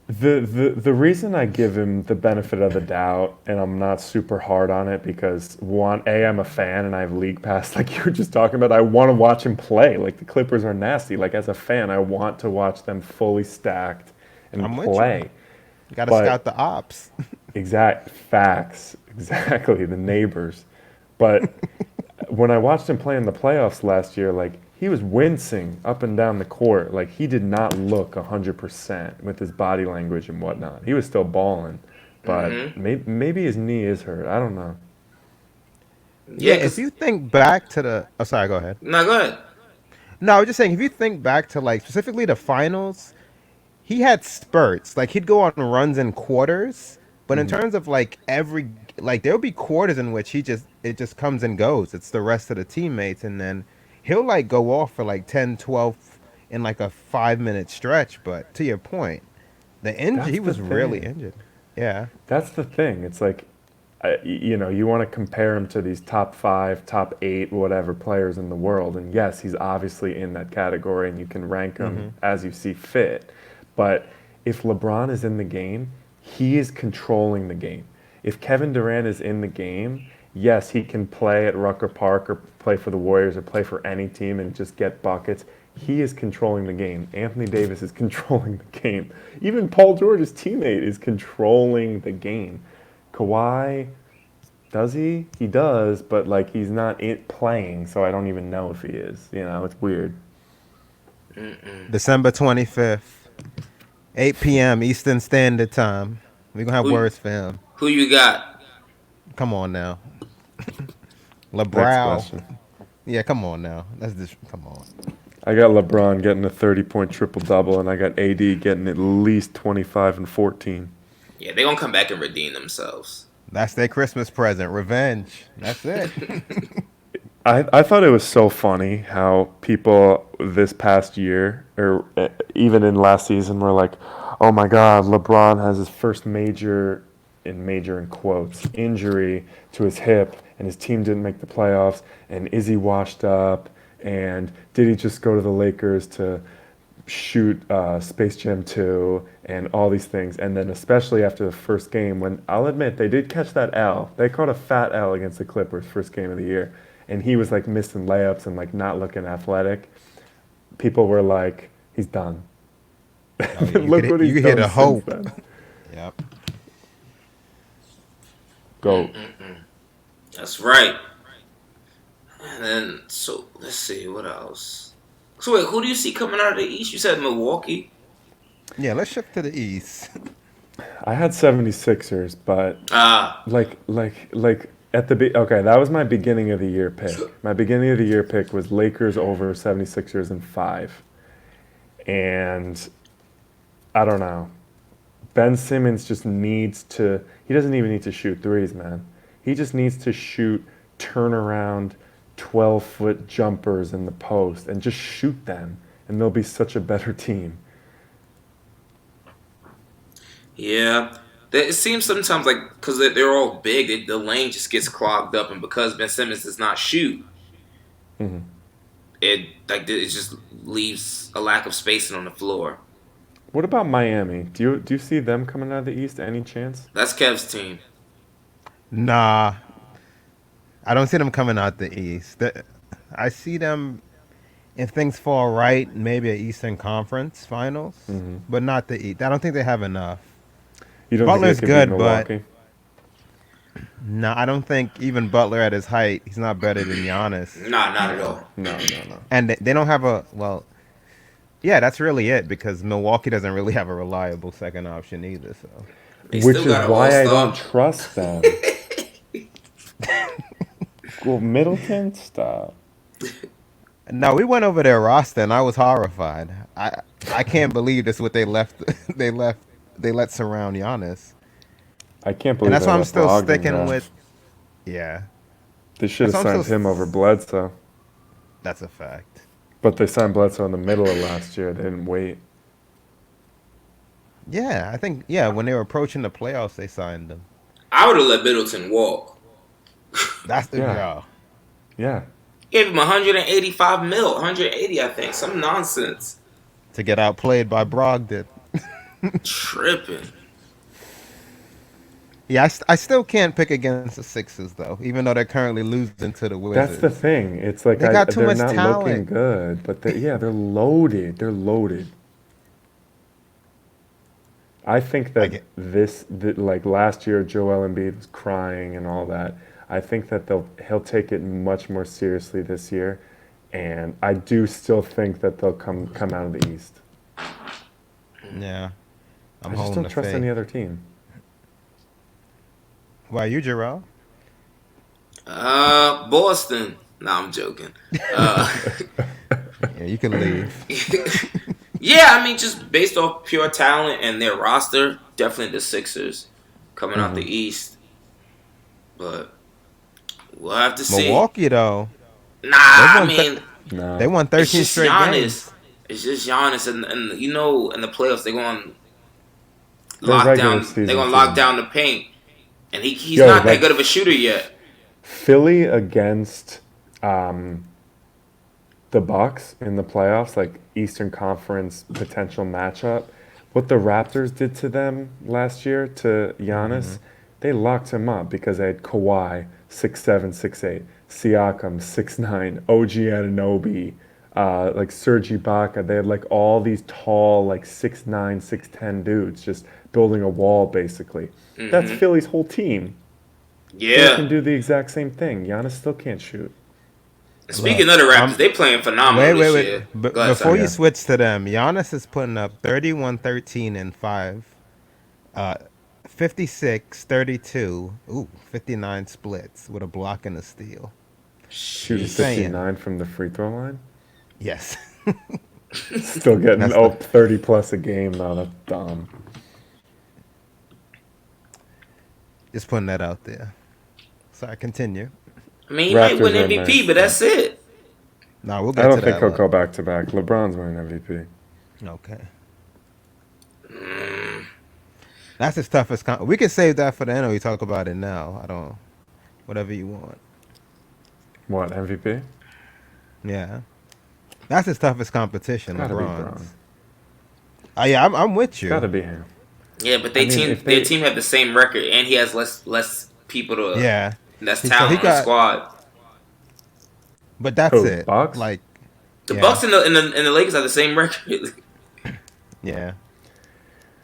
The reason I give him the benefit of the doubt and I'm not super hard on it because one, I'm a fan and I have league pass like you were just talking about. I want to watch him play. Like the Clippers are nasty. Like as a fan, I want to watch them fully stacked and I'm with you. play. You gotta But scout the ops. exact facts, exactly the neighbors. But when I watched him play in the playoffs last year, like he was wincing up and down the court. Like he did not look 100% with his body language and whatnot. He was still balling, but Mm-hmm. maybe his knee is hurt. I don't know. Yeah, Yeah, if cause you think back to the, oh, sorry, go ahead. no, go ahead. No, I was just saying, if you think back to like specifically the finals, he had spurts. Like he'd go on runs in quarters, but in terms of like like there'll be quarters in which it just comes and goes. It's the rest of the teammates, and then he'll like go off for like 10, 12 in like a 5 minute stretch. But to your point, the injury, That's he the was really thing. injured. Yeah. That's the thing. It's like you want to compare him to these top 5, top 8, whatever players in the world. And yes, he's obviously in that category and you can rank him as you see fit. But if LeBron is in the game, he is controlling the game. If Kevin Durant is in the game, yes, he can play at Rucker Park or play for the Warriors or play for any team and just get buckets. He is controlling the game. Anthony Davis is controlling the game. Even Paul George's teammate is controlling the game. Kawhi, does he? He does, but like he's not playing, so I don't even know if he is. It's weird. December 25th, 8 p.m. Eastern Standard Time. We're going to have Who- words for him. Who you got? Come on now. Next LeBron. question. Yeah, come on now. Come on. I got LeBron getting a 30-point triple-double, and I got AD getting at least 25 and 14. Yeah, they're gonna come back and redeem themselves. That's their Christmas present. Revenge. That's it. I thought it was so funny how people this past year, or even in last season, were like, oh my God, LeBron has his first major in quotes, injury to his hip, and his team didn't make the playoffs, and is he washed up, and did he just go to the Lakers to shoot Space Jam 2 and all these things. And then especially after the first game, when I'll admit they did catch that L. They caught a fat L against the Clippers first game of the year. And he was like missing layups and like not looking athletic. People were like, he's done. Look what he's you done hit a since hope. then. Yep. Go. That's right. And then, so let's see what else. So wait, who do you see coming out of the East? You said Milwaukee. Yeah, let's shift to the East. I had 76ers, but Ah, like at the okay, that was my beginning of the year pick. My beginning of the year pick was Lakers over 76ers in 5. And I don't know. Ben Simmons just needs to he doesn't even need to shoot threes, man. He just needs to shoot turnaround 12-foot jumpers in the post and just shoot them and they'll be such a better team. yeah. It seems sometimes like because they're all big, the lane just gets clogged up, and because Ben Simmons does not shoot, it just leaves a lack of spacing on the floor. What about Miami? Do you see them coming out of the East any chance? That's Kev's team. Nah, I don't see them coming out the East. I see them, if things fall right, maybe an Eastern Conference Finals, but not the East. I don't think they have enough. You don't Butler's think they could beat good, but Milwaukee? no, I don't think even Butler at his height, he's not better than Giannis. Nah, not at all. No. And they don't have yeah, that's really it because Milwaukee doesn't really have a reliable second option either. So They Which still is got an why I all-star. don't trust them. Well, Middleton, stop. no, we went over their roster and I was horrified. I can't believe this what they left. They let surround Giannis, I can't believe and that's they why I'm let still Brogdon sticking go. with. Yeah, They should have that's why I'm signed still him over Bledsoe. that's a fact. But they signed Bledsoe in the middle of last year. They didn't wait. Yeah, I think when they were approaching the playoffs, they signed them. I would have let Middleton walk. That's the Yeah. Yeah. Gave him 185 mil, 180, I think, some nonsense. to get outplayed by Brogdon. Tripping. Yeah, I still can't pick against the Sixers though, even though they're currently losing to the Wizards. That's the thing. It's like They got too they're much not talent. looking good. But they're loaded. They're loaded. I think that like last year, Joel Embiid was crying and all that. I think that he'll take it much more seriously this year, and I do still think that they'll come out of the East. Yeah, I I'm just holding don't the trust faith. any other team. Why you, Jarrell? Boston. Nah, I'm joking. Yeah, you can leave. Yeah, I mean, just based off pure talent and their roster, definitely the Sixers coming out the East. But we'll have to see. Milwaukee though, Nah, I won mean, No. they won it's 13 just straight Giannis. games. It's just Giannis, and you know, in the playoffs they're going to They're lock regular down. season They're going to lock team. down the paint. and he's Yo, not that like good of a shooter yet. Philly against um, the Bucks in the playoffs, like Eastern Conference potential matchup. What the Raptors did to them last year to Giannis, they locked him up because they had Kawhi 6'7", 6'8", Siakam 6'9", OG Anunoby, like Serge Ibaka. They had like all these tall like 6'9", 6'10" dudes just building a wall basically. That's Philly's whole team. Philly can Yeah. do the exact same thing. Giannis still can't shoot. Speaking Look, of the Raptors, I'm they playing phenomenal wait, this wait. year. Go ahead, Before sorry. you Yeah. switch to them, Giannis is putting up 31, 13, and 5. Uh, 56, 32. Ooh, 59 splits with a block and a steal. Shooting Just saying. 59 from the free throw line. Yes. Still getting That's the 30 plus a game though. That's dumb. just putting that out there. Sorry, continue. I mean, he might win Raptors are a MVP, nice. but that's it. No, we'll I get don't to think that. he'll go back to back. LeBron's winning MVP. Okay. That's his toughest. We can save that for the end, or we talk about it now. I don't. Whatever you want. What MVP? Yeah. That's his toughest competition, Gotta be Bron. LeBron's. Yeah, I'm with It's you. gotta be him. Yeah, but I mean, if their they team have the same record, and he has less people to Yeah. less So he talent on the got, squad. but that's who it. Bucks? Like, The yeah, Bucks and the Lakers have the same record. yeah.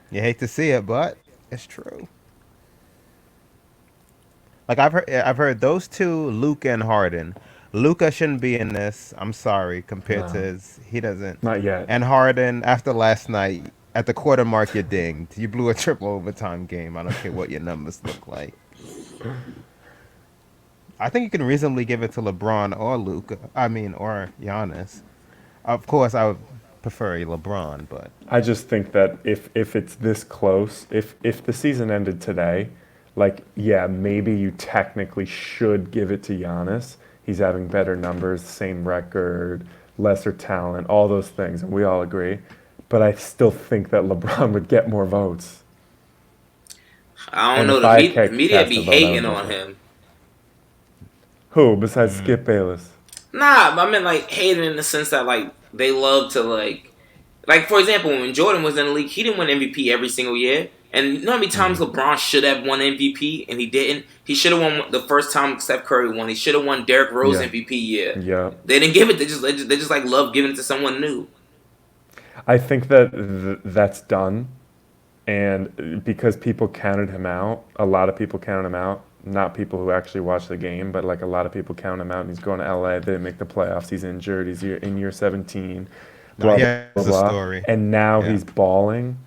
You hate to see it, but it's true. Like I've heard those two, Luca and Harden. Luca shouldn't be in this. I'm sorry, compared to No, he doesn't. not yet. And Harden, after last night, at the quarter mark, you're dinged. You blew a triple overtime game. I don't care what your numbers look like. I think you can reasonably give it to LeBron or Luca. I mean, or Giannis. Of course, I would prefer LeBron, but I just think that if it's this close, if the season ended today, like yeah, maybe you technically should give it to Giannis. He's having better numbers, same record, lesser talent, all those things, and we all agree. But I still think that LeBron would get more votes. I don't And know. if I The had media cast be a vote, I would hating go on for it. him. Who besides Skip Bayless? Nah, I mean like hating in the sense that like they love to like for example when Jordan was in the league, he didn't win MVP every single year. And you know how many times LeBron should have won MVP and he didn't? He should have won the first time Steph Curry won. He should have won Derrick Rose Yeah, MVP year. yeah. They didn't give it. They just like love giving it to someone new. I think that that's done. And because people counted him out, a lot of people counted him out. Not people who actually watched the game, but like a lot of people count him out. And he's going to LA. They didn't make the playoffs. He's injured. He's in year 17. no, Blah he blah blah. has a Blah. story. And now Yeah. he's balling.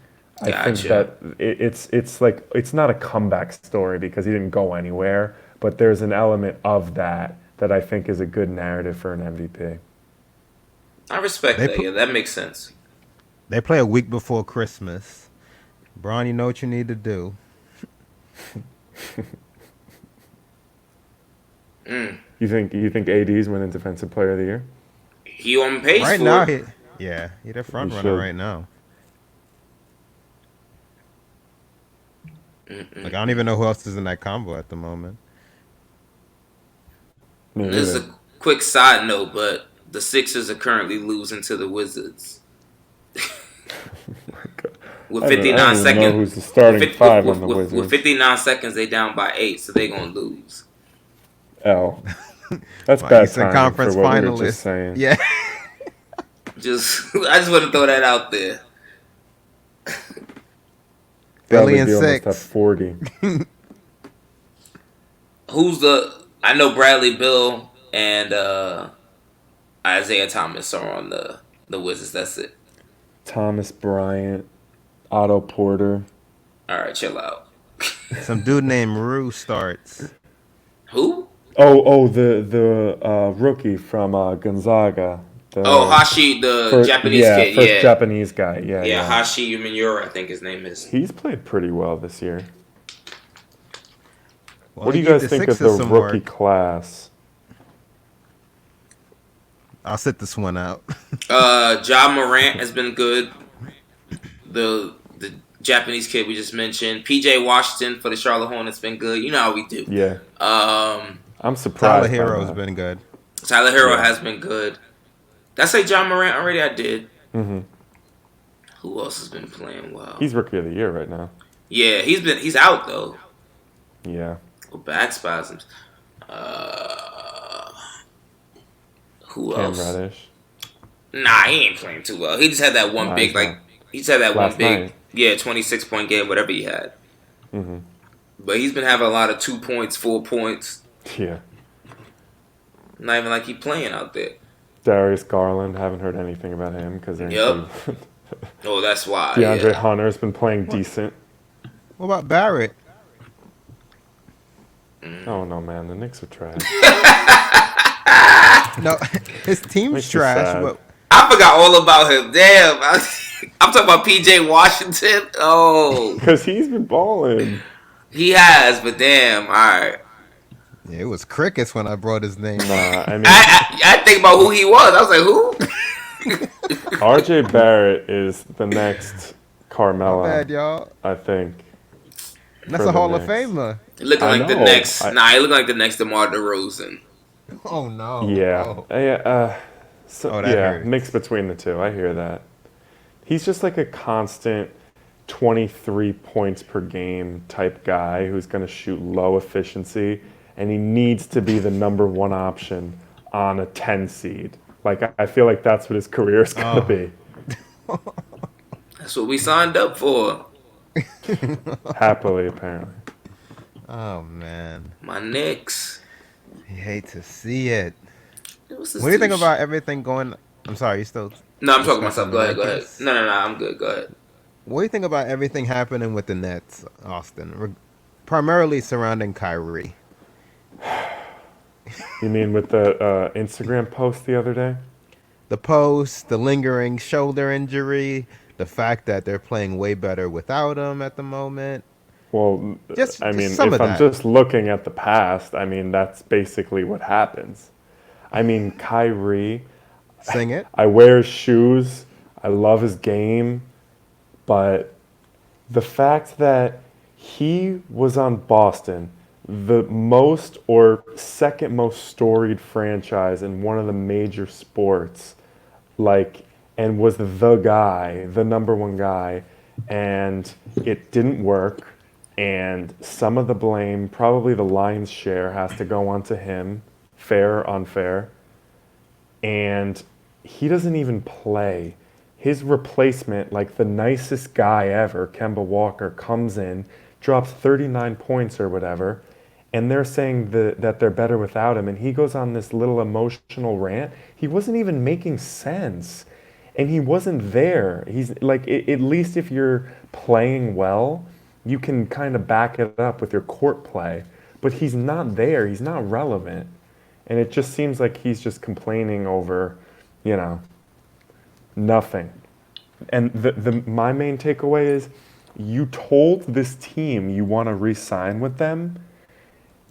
I think Gotcha. that it's like it's not a comeback story because he didn't go anywhere, but there's an element of that that I think is a good narrative for an MVP. I respect They that. put, Yeah, that makes sense. they play a week before Christmas. Bron, you know what you need to do. You think AD's winning Defensive Player of the Year? He on pace Right for now, it. he the front He runner should. right now. Like I don't even know who else is in that combo at the moment. Me This is neither. a quick side note, but the Sixers are currently losing to the Wizards with I don't 59 even know seconds. who's the starting With, five on the with Wizards. 59 seconds, they down by 8, so they gonna lose. L. That's Like bad Eastern timing Conference for what we were finalist. just saying. Yeah. I just want to throw that out there. Philly Bradley and Beal must have 6. 40. I know Bradley Bill and Isaiah Thomas are on the Wizards. That's it. Thomas Bryant, Otto Porter. All right, chill out. Some dude named Rue starts. Who? The rookie from Gonzaga. The Oh, Hashi, the first, Japanese yeah, kid. first Yeah, Japanese guy. Yeah, yeah. Hashi Miura, I think his name is. He's played pretty well this year. Well, What do he you gave guys think of the Sixers some rookie work. class? I'll sit this one out. Ja Morant has been good. The Japanese kid we just mentioned. PJ Washington for the Charlotte Hornets been good. You know how we do. Yeah, Um, I'm Tyler surprised by Hero's that. been good. Tyler Hero Yeah. has been good. Did I say John Morant already? I did. Hmm. Who else has been playing well? He's rookie of the year right now. Yeah, he's out though. Yeah. With back spasms. Uh, who Cam else? Reddish. Nah, he ain't playing too well. He just had that one Nah, big he's not. he just had that one Last big night. 26-point game, whatever he had. Hmm. But he's been having a lot of 2 points, 4 points. Yeah. Not even like he playing out there. Darius Garland, haven't heard anything about him because they're in Yep. Cleveland. Oh, that's why. DeAndre Yeah. Hunter's been playing decent. What about Barrett? Oh no, man, the Knicks are trash. No, his team's Makes you trash. sad. But I forgot all about him. Damn. I'm talking about PJ Washington. Oh, Because he's been balling. he has, but damn. All right. yeah, it was crickets when I brought his name. Nah, I mean, I think about who he was. I was like, who? RJ Barrett is the next My Carmelo, bad, y'all. I think. That's for a the Hall of Knicks. Famer. Looking I like the know. next. Nah, he looking like the next DeMar DeRozan. Oh no. Yeah. Oh. So, That yeah, hurts. mixed between the two. I hear that. He's just like a constant 23 points per game type guy who's going to shoot low efficiency, and he needs to be the number one option on a 10 seed. Like, I feel like that's what his career is going to be. That's what we signed up for. Happily, apparently. Oh man, My Knicks. you hate to see it. What's this What do you think dude's- about everything going? I'm sorry, you still. No, I'm talking to discussing myself. Go the ahead. Go ahead. Lakers? No, I'm good. Go ahead. What do you think about everything happening with the Nets, Austin? Primarily surrounding Kyrie. You mean with the Instagram post the other day? The post, the lingering shoulder injury, the fact that they're playing way better without him at the moment. Well, Just- I just mean, some if of I'm that. just looking at the past, I mean, that's basically what happens. I mean, Kyrie, Sing it. I wear his shoes, I love his game, but the fact that he was on Boston, the most or second most storied franchise in one of the major sports, like, and was the guy, the number one guy, and it didn't work. And some of the blame, probably the lion's share, has to go onto him, fair or unfair. And he doesn't even play. His replacement, like the nicest guy ever, Kemba Walker, comes in, drops 39 points or whatever, and they're saying that they're better without him. And he goes on this little emotional rant. He wasn't even making sense. And he wasn't there. He's like, at least if you're playing well, you can kind of back it up with your court play. But he's not there. He's not relevant. And it just seems like he's just complaining over, nothing. And my main takeaway is you told this team you want to re-sign with them.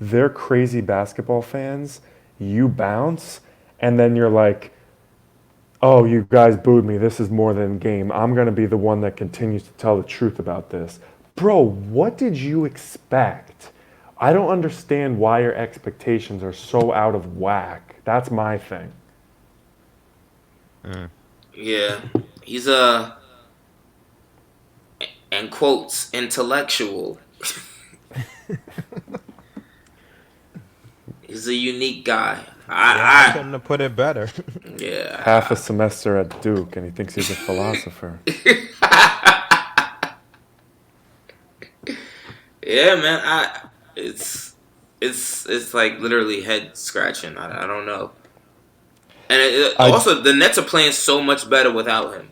They're crazy basketball fans. You bounce, and then you're like, oh, you guys booed me. This is more than game. I'm going to be the one that continues to tell the truth about this. Bro, what did you expect? I don't understand why your expectations are so out of whack. That's my thing. Yeah, he's in quotes, intellectual. He's a unique guy. I couldn't have put it better. Yeah. Half a semester at Duke, and he thinks he's a philosopher. Yeah, man. It's like literally head scratching. I don't know. And also, the Nets are playing so much better without him.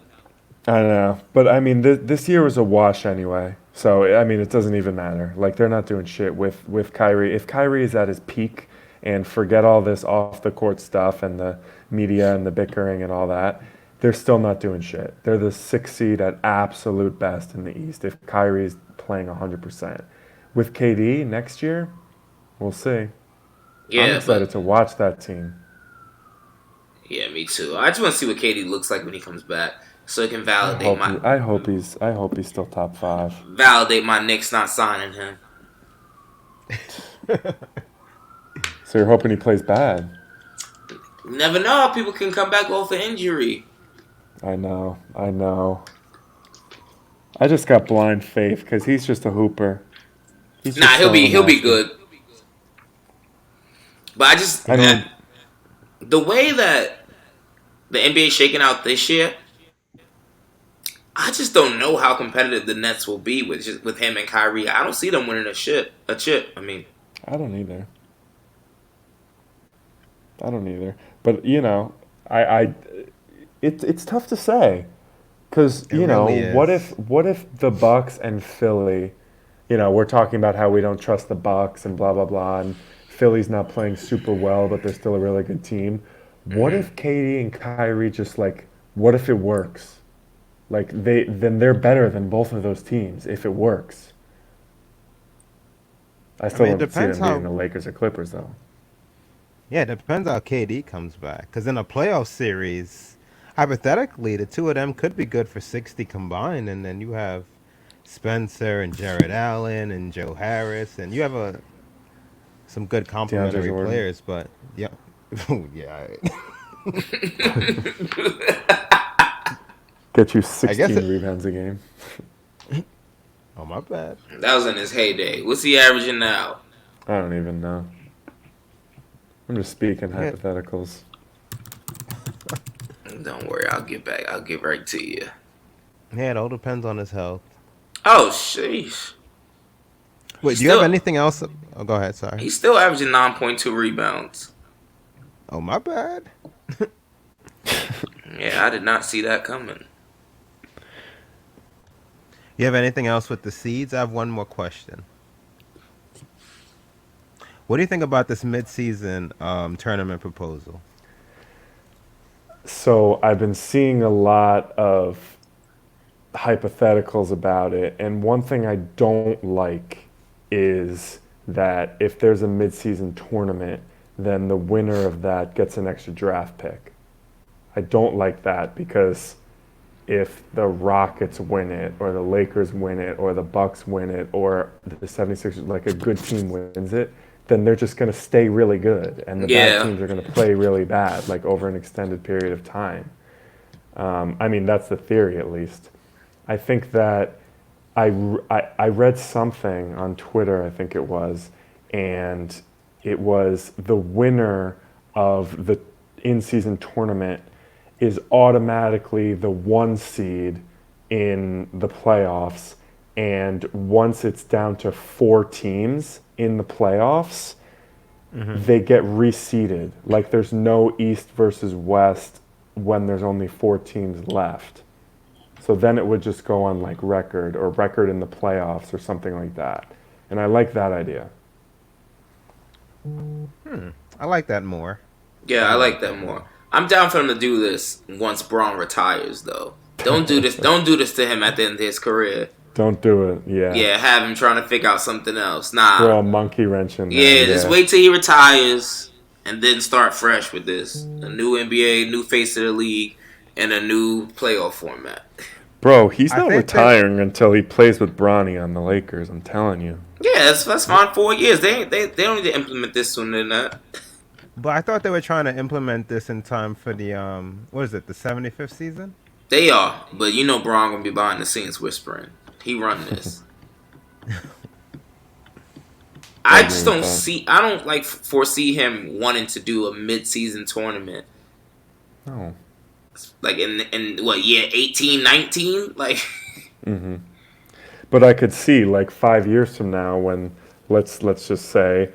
I know, but I mean, this year was a wash anyway. So I mean, it doesn't even matter. Like, they're not doing shit with Kyrie. If Kyrie is at his peak, and forget all this off the court stuff and the media and the bickering and all that, they're still not doing shit. They're the 6th seed at absolute best in the East if Kyrie's playing 100%. With KD next year, we'll see. Yeah, I'm excited to watch that team. Yeah, me too. I just want to see what KD looks like when he comes back. so it can validate my I hope he's still top 5. validate my Knicks not signing him. So you're hoping he plays bad? You never know. People can come back off an injury. I know. I just got blind faith because he's just a hooper. He's Nah, just so he'll be nasty. good. But I just I mean, the way that the NBA is shaking out this year, I just don't know how competitive the Nets will be with him and Kyrie. I don't see them winning a chip. I mean, I don't either. But I it's tough to say because It really is. what if the Bucks and Philly, we're talking about how we don't trust the Bucks and blah blah blah, and Philly's not playing super well, but they're still a really good team. What if Katie and Kyrie just what if it works? Like then they're better than both of those teams if it works. I I still mean, it don't see depends them beating how. the Lakers or Clippers though. Yeah, it depends how KD comes back. Because in a playoff series, hypothetically, the two of them could be good for 60 combined, and then you have Spencer and Jared Allen and Joe Harris, and you have some good DeAndre complementary Jordan. players. But yeah, yeah, Get you I guess 16 it. rebounds a game. Oh, my bad. that was in his heyday. What's he averaging now? I don't even know. I'm just speaking Yeah, hypotheticals. Don't worry, I'll get back. I'll get right to you. yeah, it all depends on his health. Oh, sheesh. Wait, He's do you have still anything else? Oh, go ahead. Sorry. he's still averaging 9.2 rebounds. Oh, my bad. Yeah, I did not see that coming. You have anything else with the seeds? I have one more question. What do you think about this mid-season tournament proposal? So I've been seeing a lot of hypotheticals about it, and one thing I don't like is that if there's a mid-season tournament, then the winner of that gets an extra draft pick. I don't like that because if the Rockets win it or the Lakers win it or the Bucks win it or the 76ers, like a good team wins it, then they're just going to stay really good and the bad Yeah, teams are going to play really bad like over an extended period of time. I mean, that's the theory at least. I think that I read something on Twitter, I think it was, and it was the winner of the in-season tournament is automatically the 1 seed in the playoffs. And once it's down to 4 teams in the playoffs, they get reseeded. Like there's no East versus West when there's only 4 teams left. So then it would just go on like record or record in the playoffs or something like that. And I like that idea. I like that more. yeah, I I do like like that that more. more. I'm down for him to do this once Braun retires, though. Don't do this. Don't do this to him at the end of his career. Don't do it. Yeah. Yeah, have him trying to figure out something else. Nah. Throw a monkey wrench in there. Yeah, just Yeah. wait till he retires and then start fresh with this. A new NBA, new face of the league, and a new playoff format. Bro, he's I not think that, retiring until he plays with Bronny on the Lakers, I'm telling you. Yeah, that's fine. 4 years. They don't need to implement this sooner than that. but I thought they were trying to implement this in time for the what is it, the 75th season? They are, but you know Braun gonna be behind the scenes whispering. He run this. I I agree just with don't that. see. I don't like foresee him wanting to do a mid-season tournament, No. like in what year 18, 19? Like, But I could see like 5 years from now when let's just say,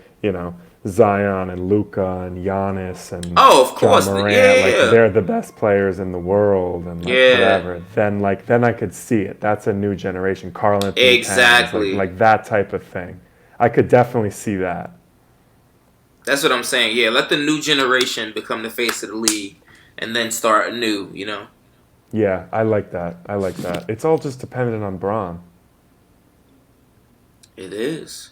Zion and Luca and Giannis and oh, of John course, yeah, Morant, yeah, like yeah. they're the best players in the world and like Yeah, whatever. Then I could see it. That's a new generation. Karl Anthony Towns, like exactly. like that type of thing. I could definitely see that. That's what I'm saying. Yeah, let the new generation become the face of the league, and then start anew. You know, Yeah, I like that. I like that. It's all just dependent on Braun it is.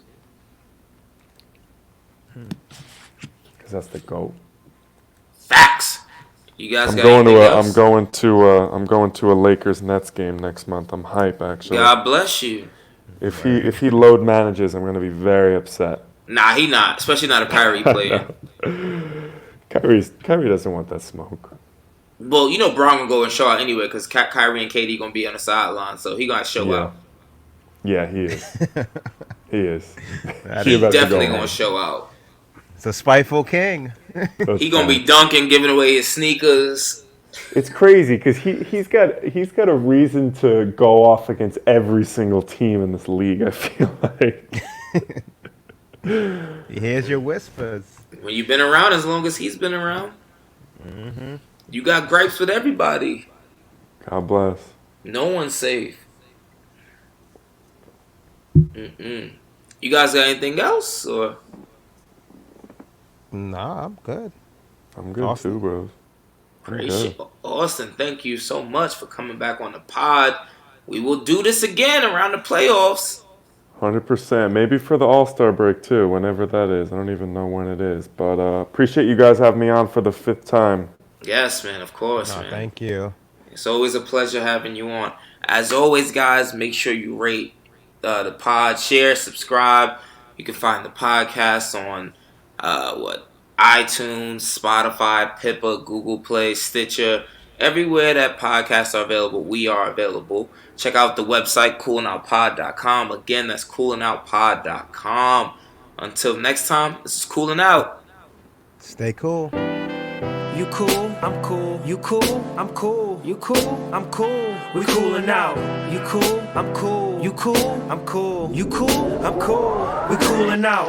because that's the GOAT. Facts. You guys I'm got going to anything a else? I'm going to a Lakers Nets game next month. I'm hype actually. God bless you. If he load manages, I'm gonna be very upset. Nah, he not. Especially not if Kyrie I playing. know. Kyrie doesn't want that smoke. Well, you know Braun gonna go and show out anyway because Kyrie and KD gonna be on the sideline, so he gonna show Yeah. out. Yeah, he is. He is. That He He is about to definitely go gonna home. show out. It's a spiteful king. That's He gonna be facts. dunking, giving away his sneakers. It's crazy because he's got a reason to go off against every single team in this league. I feel like. He hears your whispers. When you've been around as long as he's been around, you got gripes with everybody. God bless. No one's safe. Mm-mm. You guys got anything else or? Nah, I'm good. I'm good Awesome. too, bros. I'm Appreciate good. Austin. Thank you so much for coming back on the pod. We will do this again around the playoffs. 100%. Maybe for the All-Star break too, whenever that is. I don't even know when it is, but appreciate you guys having me on for the 5th time. Yes, man. Of course, No, man. thank you. It's always a pleasure having you on. As always, guys, make sure you rate the pod, share, subscribe. You can find the podcast on iTunes, Spotify, Pippa, Google Play, Stitcher, everywhere that podcasts are available. We are available. Check out the website coolingoutpod.com. Again, that's coolingoutpod.com. Until next time, this is Cooling Out. Stay cool. You cool, I'm cool. You cool, I'm cool. You cool, I'm cool. We coolin' out. You cool, I'm cool. You cool, I'm cool. You cool, I'm cool. We coolin' out.